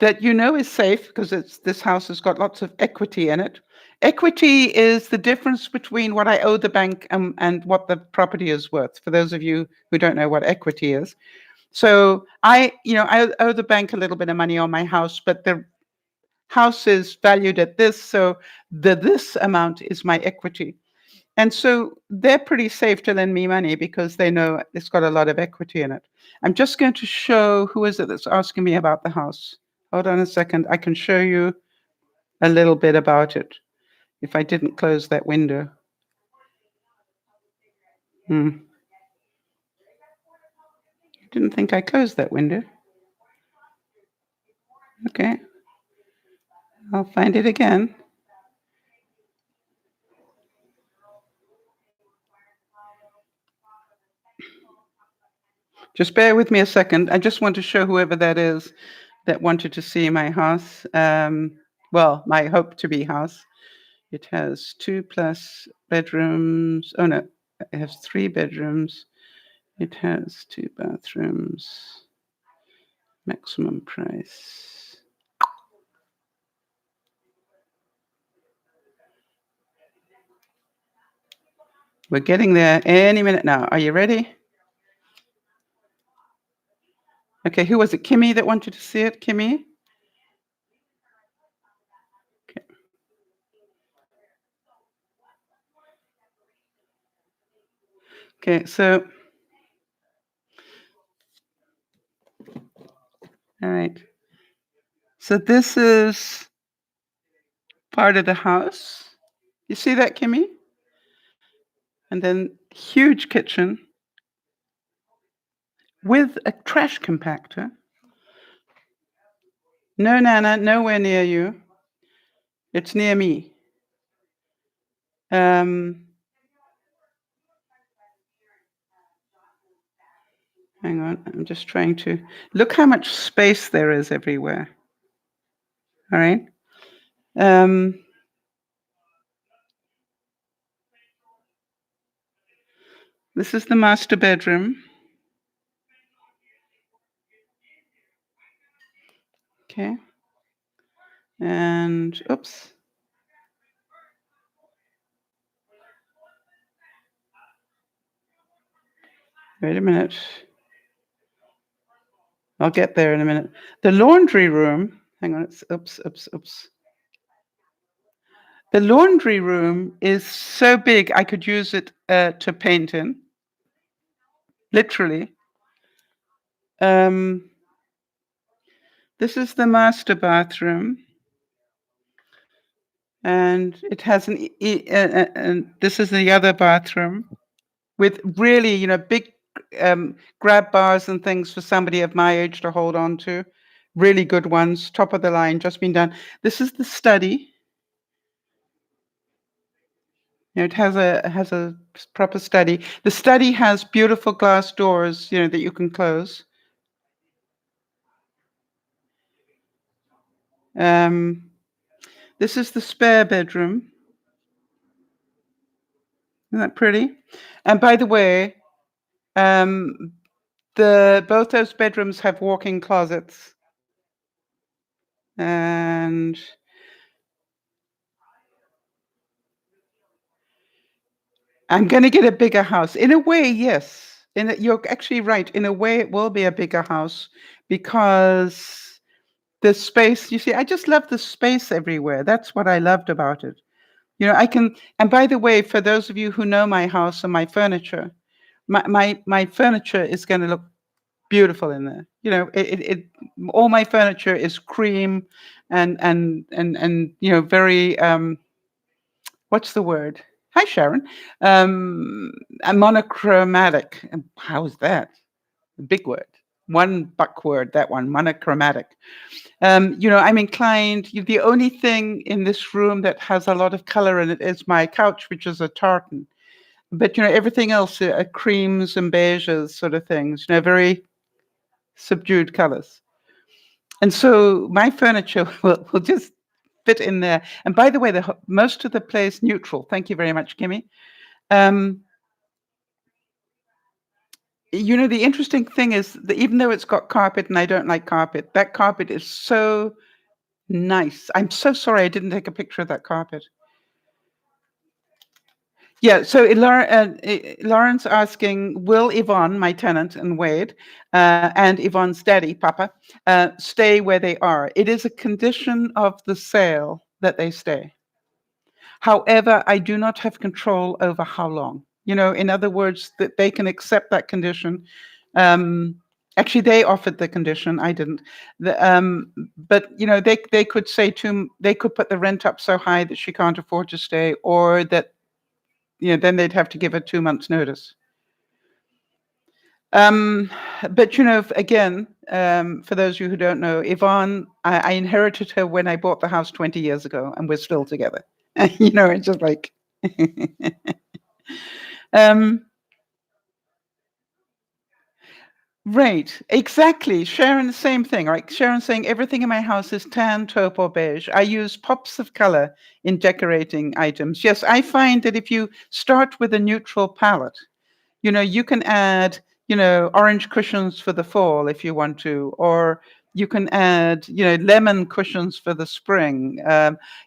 that is safe, because this house has got lots of equity in it. Equity is the difference between what I owe the bank and what the property is worth, for those of you who don't know what equity is. So I owe the bank a little bit of money on my house, but the house is valued at this, so this amount is my equity. And so they're pretty safe to lend me money because they know it's got a lot of equity in it. I'm just going to show, who is it that's asking me about the house? Hold on a second. I can show you a little bit about it if I didn't close that window. Didn't think I closed that window. Okay. I'll find it again. Just bear with me a second. I just want to show whoever that is that wanted to see my house. Well, my hope-to-be house. It has 2+ bedrooms. Oh, no. It has 3 bedrooms. It has 2 bathrooms. Maximum price. We're getting there any minute now. Are you ready? Okay, who was it? Kimmy that wanted to see it? Kimmy? Okay. Okay, so, all right. So this is part of the house. You see that, Kimmy? And then huge kitchen with a trash compactor. No, Nana, nowhere near you. It's near me. Hang on, I'm just trying to look how much space there is everywhere. All right. This is the master bedroom. Okay. And oops. Wait a minute. I'll get there in a minute. The laundry room, hang on, it's oops. The laundry room is so big I could use it to paint in, literally. This is the master bathroom. And it has and this is the other bathroom with really, big grab bars and things for somebody of my age to hold on to. Really good ones, top of the line, just been done. This is the study. It has a proper study. The study has beautiful glass doors, that you can close. This is the spare bedroom. Isn't that pretty? And by the way, both those bedrooms have walk-in closets. And I'm going to get a bigger house. In a way, yes. You're actually right. In a way, it will be a bigger house because the space, you see, I just love the space everywhere. That's what I loved about it. I can. And by the way, for those of you who know my house and my furniture, my furniture is going to look beautiful in there. All my furniture is cream and very what's the word? Hi, Sharon. A monochromatic. How is that? A big word. One buck word, that one, monochromatic. I'm inclined. The only thing in this room that has a lot of color in it is my couch, which is a tartan. But everything else are creams and beiges sort of things. Very subdued colors. And so my furniture will just fit in there. And by the way, most of the place neutral. Thank you very much, Kimmy. The interesting thing is that even though it's got carpet and I don't like carpet, that carpet is so nice. I'm so sorry I didn't take a picture of that carpet. Yeah, so Lauren's asking, will Yvonne, my tenant, and Wade, and Yvonne's daddy, Papa, stay where they are? It is a condition of the sale that they stay. However, I do not have control over how long. In other words, that they can accept that condition. Actually, they offered the condition. I didn't. But they could say they could put the rent up so high that she can't afford to stay, or that then they'd have to give her 2 months' notice. But again, for those of you who don't know, Yvonne, I inherited her when I bought the house 20 years ago, and we're still together. It's just like. Right, exactly. Sharon, the same thing, right? Sharon saying everything in my house is tan, taupe, or beige. I use pops of color in decorating items. Yes, I find that if you start with a neutral palette, you can add, orange cushions for the fall if you want to, or you can add, lemon cushions for the spring.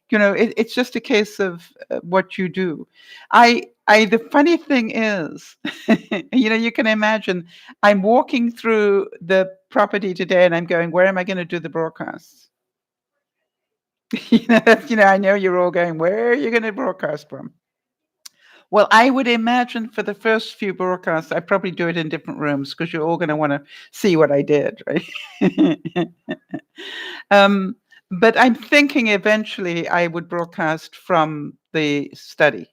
It's just a case of what you do. The funny thing is, you can imagine I'm walking through the property today and I'm going, where am I going to do the broadcasts? I know you're all going, where are you going to broadcast from? Well, I would imagine for the first few broadcasts, I probably do it in different rooms because you're all going to want to see what I did, right? But I'm thinking eventually I would broadcast from the study,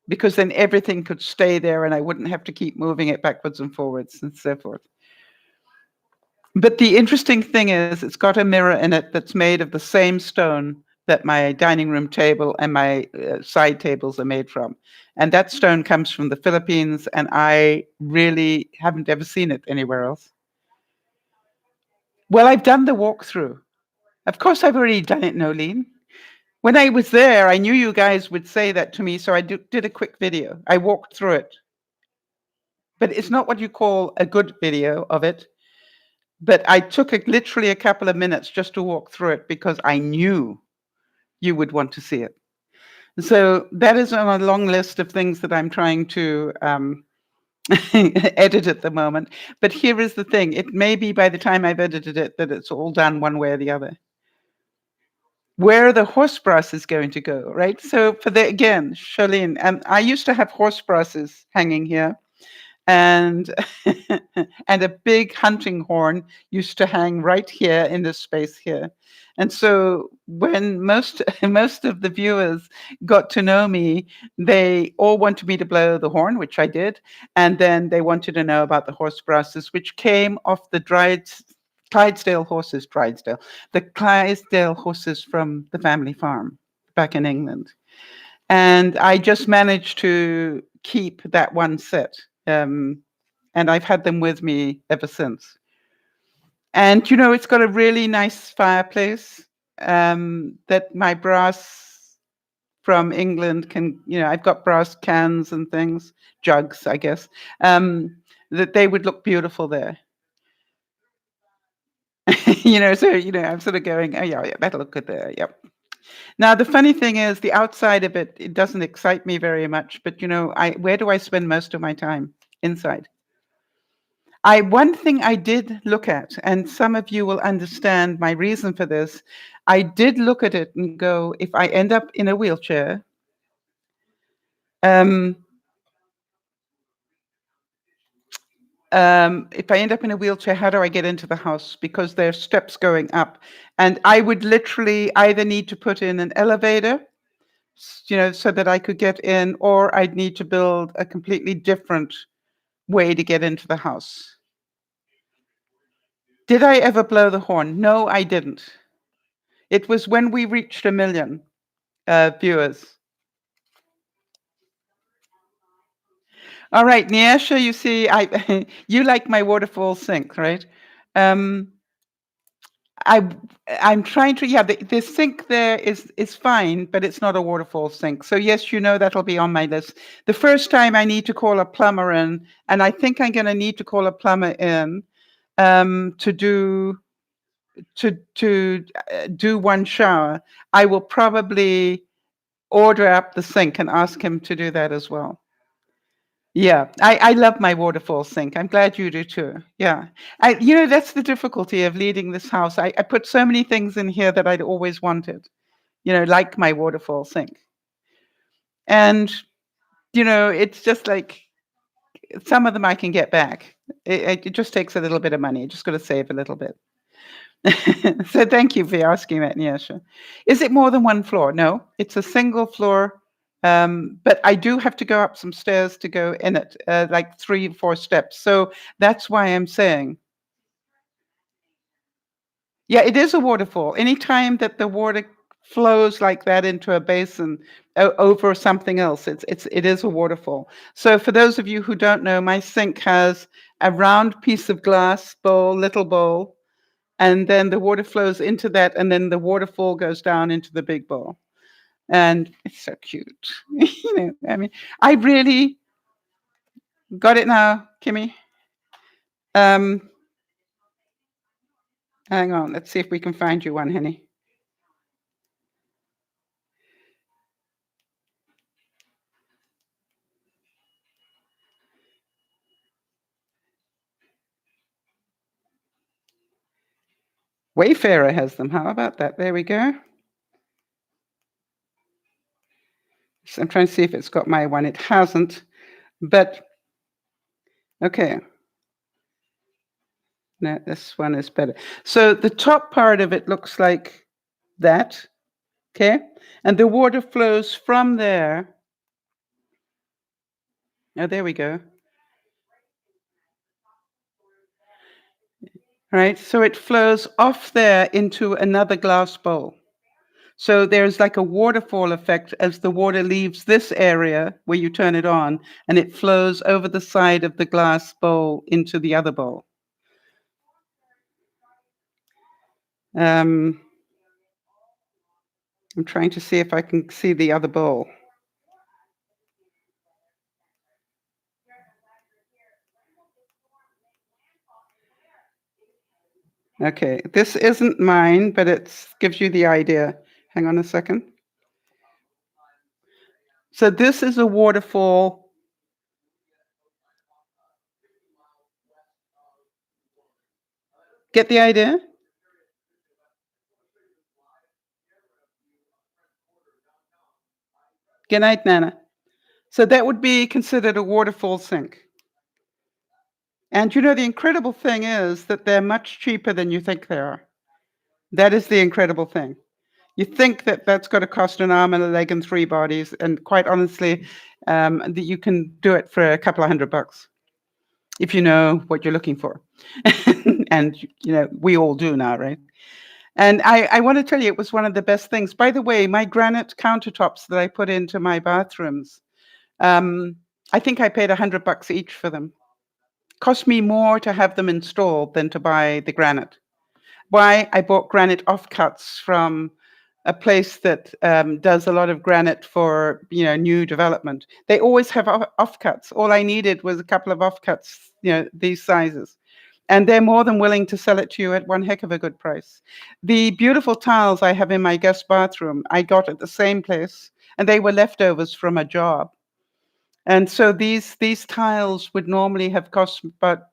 because then everything could stay there and I wouldn't have to keep moving it backwards and forwards and so forth. But the interesting thing is it's got a mirror in it that's made of the same stone that my dining room table and my side tables are made from. And that stone comes from the Philippines, and I really haven't ever seen it anywhere else. Well, I've done the walkthrough. Of course, I've already done it, Nolene. When I was there, I knew you guys would say that to me, so I did a quick video. I walked through it. But it's not what you call a good video of it. But I took literally a couple of minutes just to walk through it because I knew you would want to see it. So that is on a long list of things that I'm trying to edit at the moment. But here is the thing. It may be by the time I've edited it that it's all done one way or the other. Where the horse brass is going to go, right? So again, Charlene, I used to have horse brasses hanging here. And and a big hunting horn used to hang right here in this space here. And so when most of the viewers got to know me, they all wanted me to blow the horn, which I did, and then they wanted to know about the horse brasses, which came off the Clydesdale horses from the family farm back in England. And I just managed to keep that one set. And I've had them with me ever since. And, it's got a really nice fireplace that my brass from England can, I've got brass cans and things, jugs, I guess, that they would look beautiful there. So, I'm sort of going, oh, yeah, that'll look good there. Yep. Now, the funny thing is the outside of it doesn't excite me very much. But, where do I spend most of my time? Inside. One thing I did look at, and some of you will understand my reason for this, I did look at it and go, if I end up in a wheelchair, um, if I end up in a wheelchair, how do I get into the house? Because there are steps going up. And I would literally either need to put in an elevator, so that I could get in, or I'd need to build a completely different way to get into the house. Did I ever blow the horn? No, I didn't. It was when we reached 1 million viewers. All right, Nyasha, you see, you like my waterfall sink, right? Um, I'm trying to, yeah, the sink there is fine, but it's not a waterfall sink. So yes, that'll be on my list. The first time I need to call a plumber in, and I think I'm going to need to call a plumber in to do one shower. I will probably order up the sink and ask him to do that as well. Yeah, I love my waterfall sink. I'm glad you do too. Yeah. That's the difficulty of leading this house. I put so many things in here that I'd always wanted, like my waterfall sink. And, it's just like some of them I can get back. It just takes a little bit of money. You just got to save a little bit. So thank you for asking that, Nyasha. Is it more than one floor? No, it's a single floor. But I do have to go up some stairs to go in it, like 3 or 4 steps. So that's why I'm saying, yeah, it is a waterfall. Anytime that the water flows like that into a basin over something else, it is a waterfall. So for those of you who don't know, my sink has a round piece of glass bowl, little bowl, and then the water flows into that, and then the waterfall goes down into the big bowl. And it's so cute. I really got it now, Kimmy. Hang on, let's see if we can find you one, honey. Wayfarer has them. How about that? There we go. So I'm trying to see if it's got my one. It hasn't, but okay. No, this one is better. So the top part of it looks like that, okay? And the water flows from there. Oh, there we go. Right, so it flows off there into another glass bowl. So there's like a waterfall effect as the water leaves this area where you turn it on, and it flows over the side of the glass bowl into the other bowl. I'm trying to see if I can see the other bowl. Okay, this isn't mine, but it gives you the idea. Hang on a second. So this is a waterfall. Get the idea? Good night, Nana. So that would be considered a waterfall sink. And the incredible thing is that they're much cheaper than you think they are. That is the incredible thing. You think that that's got to cost an arm and a leg and 3 bodies, and quite honestly, that you can do it for a couple of $100 if you know what you're looking for. And we all do now, right? And I want to tell you, it was one of the best things. By the way, my granite countertops that I put into my bathrooms, I think I paid $100 each for them. Cost me more to have them installed than to buy the granite. Why? I bought granite offcuts from a place that does a lot of granite for new development. They always have offcuts. All I needed was a couple of offcuts, these sizes. And they're more than willing to sell it to you at one heck of a good price. The beautiful tiles I have in my guest bathroom, I got at the same place, and they were leftovers from a job. And so these tiles would normally have cost about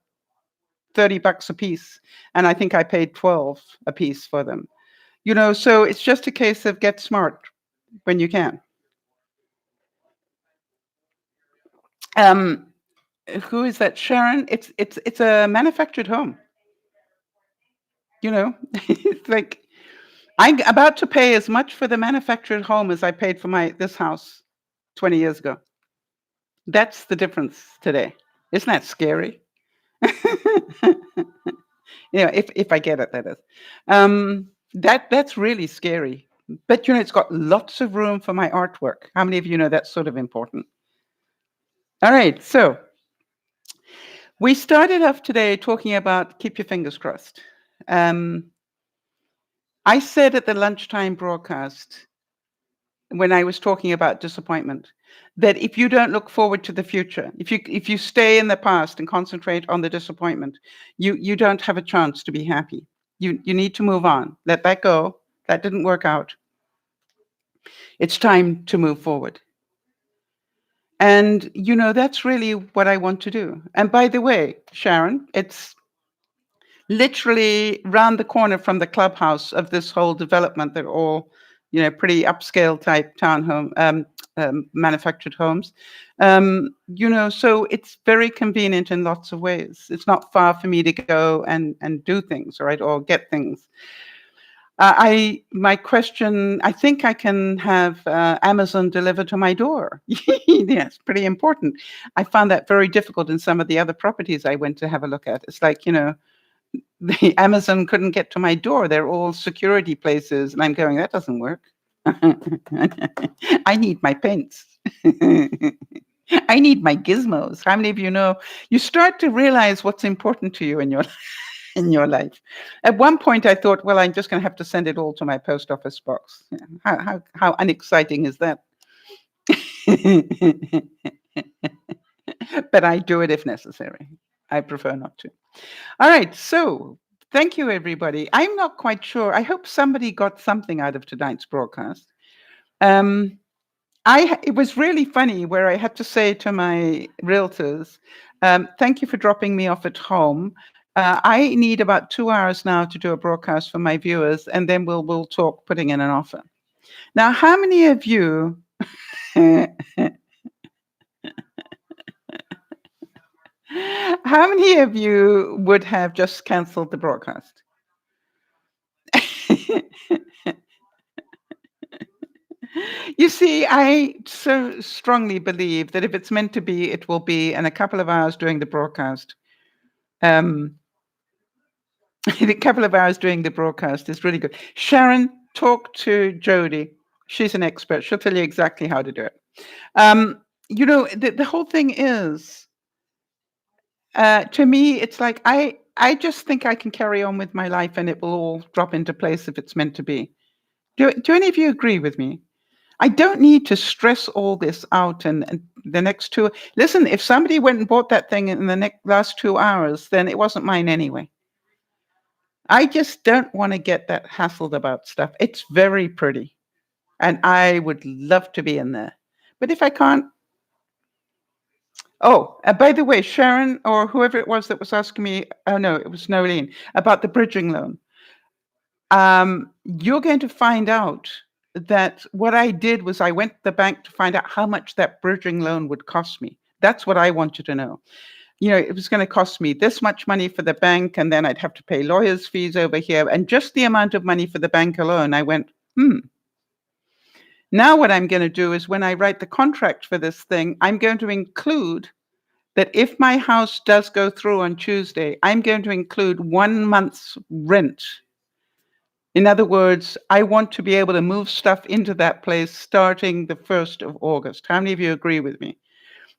$30 a piece, and I think I paid 12 a piece for them. So it's just a case of get smart when you can. Who is that? Sharon? It's a manufactured home. It's like I'm about to pay as much for the manufactured home as I paid for this house 20 years ago. That's the difference today. Isn't that scary? If I get it, that is. That's really scary. But it's got lots of room for my artwork. How many of you know that's sort of important? All right, so we started off today talking about keep your fingers crossed. I said at the lunchtime broadcast, when I was talking about disappointment, that if you don't look forward to the future, if you stay in the past and concentrate on the disappointment, you don't have a chance to be happy. You need to move on. Let that go. That didn't work out. It's time to move forward. And that's really what I want to do. And by the way, Sharon, it's literally round the corner from the clubhouse of this whole development. They're all, pretty upscale type townhome, manufactured homes. So it's very convenient in lots of ways. It's not far for me to go and do things, right, or get things. My question, I think I can have Amazon delivered to my door. Yes, pretty important. I found that very difficult in some of the other properties I went to have a look at. It's like, the Amazon couldn't get to my door. They're all security places. And I'm going, that doesn't work. I need my paints. I need my gizmos. How many of you know? You start to realize what's important to you in your life. At one point, I thought, well, I'm just going to have to send it all to my post office box. How unexciting is that? But I do it if necessary. I prefer not to. All right, so thank you, everybody. I'm not quite sure. I hope somebody got something out of tonight's broadcast. It was really funny where I had to say to my realtors, thank you for dropping me off at home. I need about 2 hours now to do a broadcast for my viewers, and then we'll talk putting in an offer. Now, how many of you... How many of you would have just canceled the broadcast? You see, I so strongly believe that if it's meant to be, it will be, in a couple of hours during the broadcast. A couple of hours during the broadcast is really good. Sharon, talk to Jody. She's an expert. She'll tell you exactly how to do it. The whole thing is, to me, it's like I just think I can carry on with my life and it will all drop into place if it's meant to be. Do any of you agree with me? I don't need to stress all this out and the next two. Listen, if somebody went and bought that thing in the last 2 hours, then it wasn't mine anyway. I just don't want to get that hassled about stuff. It's very pretty. And I would love to be in there. But if I can't. Oh, by the way, Sharon, or whoever it was that was asking me, oh no, it was Nolene, about the bridging loan. You're going to find out that what I did was I went to the bank to find out how much that bridging loan would cost me. That's what I want you to know. It was going to cost me this much money for the bank, and then I'd have to pay lawyers' fees over here. And just the amount of money for the bank alone, I went, Now what I'm going to do is when I write the contract for this thing, I'm going to include that if my house does go through on Tuesday, I'm going to include 1 month's rent. In other words, I want to be able to move stuff into that place starting the 1st of August. How many of you agree with me?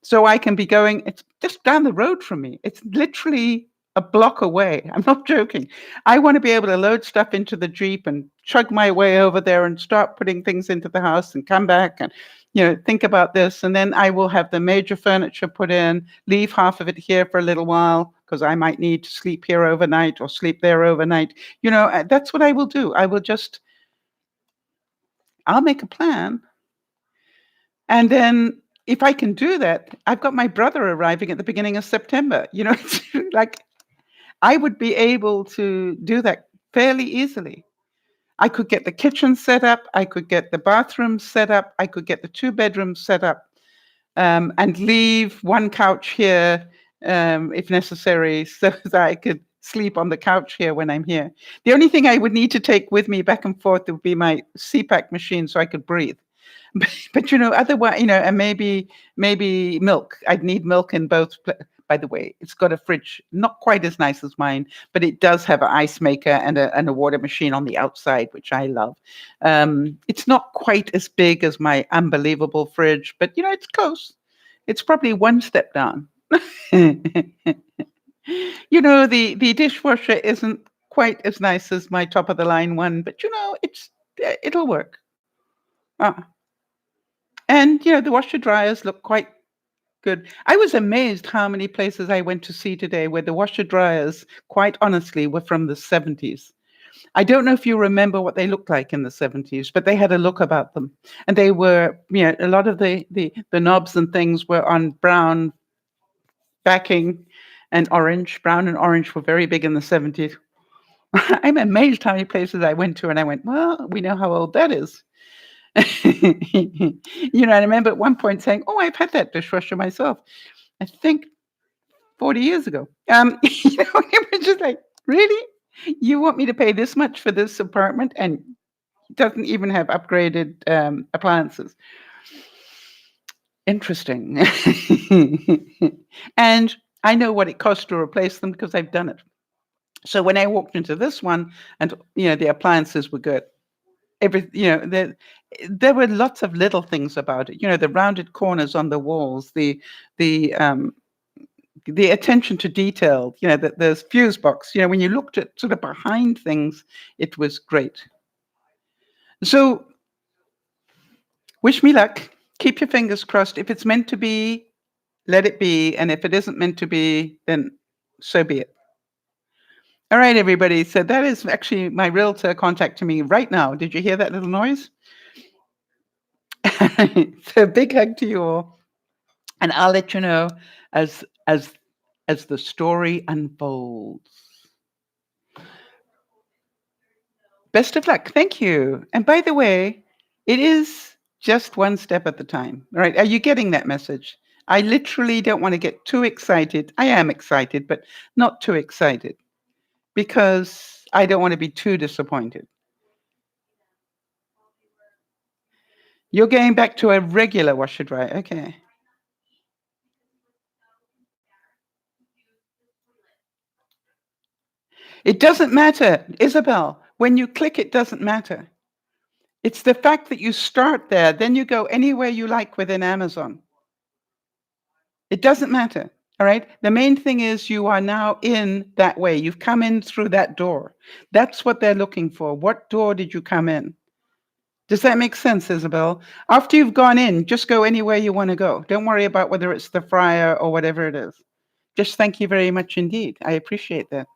So I can be going, it's just down the road from me. It's literally a block away. I'm not joking. I want to be able to load stuff into the Jeep and chug my way over there and start putting things into the house and come back and, think about this. And then I will have the major furniture put in, leave half of it here for a little while because I might need to sleep here overnight or sleep there overnight. That's what I will do. I'll make a plan. And then if I can do that, I've got my brother arriving at the beginning of September. It's like I would be able to do that fairly easily. I could get the kitchen set up. I could get the bathroom set up. I could get the 2 bedrooms set up, and leave one couch here, if necessary, so that I could sleep on the couch here when I'm here. The only thing I would need to take with me back and forth would be my CPAP machine so I could breathe. But otherwise, and maybe milk. I'd need milk in both. By the way, it's got a fridge, not quite as nice as mine, but it does have an ice maker and a water machine on the outside, which I love. It's not quite as big as my unbelievable fridge, but it's close. It's probably one step down. The dishwasher isn't quite as nice as my top of the line one, but it'll work. And the washer dryers look quite good. I was amazed how many places I went to see today where the washer dryers, quite honestly, were from the 70s. I don't know if you remember what they looked like in the 70s, but they had a look about them. And they were, a lot of the knobs and things were on brown backing and orange. Brown and orange were very big in the 70s. I'm amazed how many places I went to and I went, well, we know how old that is. And I remember at one point saying, "Oh, I've had that dishwasher myself. I think 40 years ago." It was just like, really? You want me to pay this much for this apartment, and it doesn't even have upgraded appliances? Interesting. And I know what it costs to replace them because I've done it. So when I walked into this one, and the appliances were good. There were lots of little things about it. The rounded corners on the walls, the attention to detail. The fuse box. When you looked at sort of behind things, it was great. So, wish me luck. Keep your fingers crossed. If it's meant to be, let it be, and if it isn't meant to be, then so be it. All right, everybody. So that is actually my realtor contacting me right now. Did you hear that little noise? So big hug to you all. And I'll let you know as the story unfolds. Best of luck. Thank you. And by the way, it is just one step at a time. All right. Are you getting that message? I literally don't want to get too excited. I am excited, but not too excited, because I don't want to be too disappointed. You're going back to a regular washer dryer. Okay. It doesn't matter, Isabel. When you click, it doesn't matter. It's the fact that you start there, then you go anywhere you like within Amazon. It doesn't matter. All right. The main thing is you are now in that way. You've come in through that door. That's what they're looking for. What door did you come in? Does that make sense, Isabel? After you've gone in, just go anywhere you want to go. Don't worry about whether it's the fryer or whatever it is. Just thank you very much indeed. I appreciate that.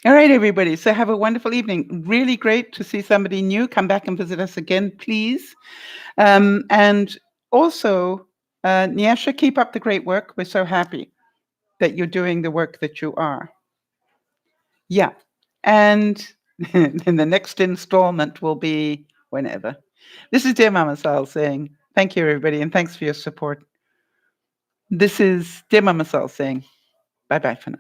All right, everybody. So have a wonderful evening. Really great to see somebody new. Come back and visit us again, please. And also, Nyasha, keep up the great work. We're so happy that you're doing the work that you are. Yeah. And then the next installment will be whenever. This is DearMamaSal saying thank you, everybody, and thanks for your support. This is DearMamaSal saying bye-bye for now.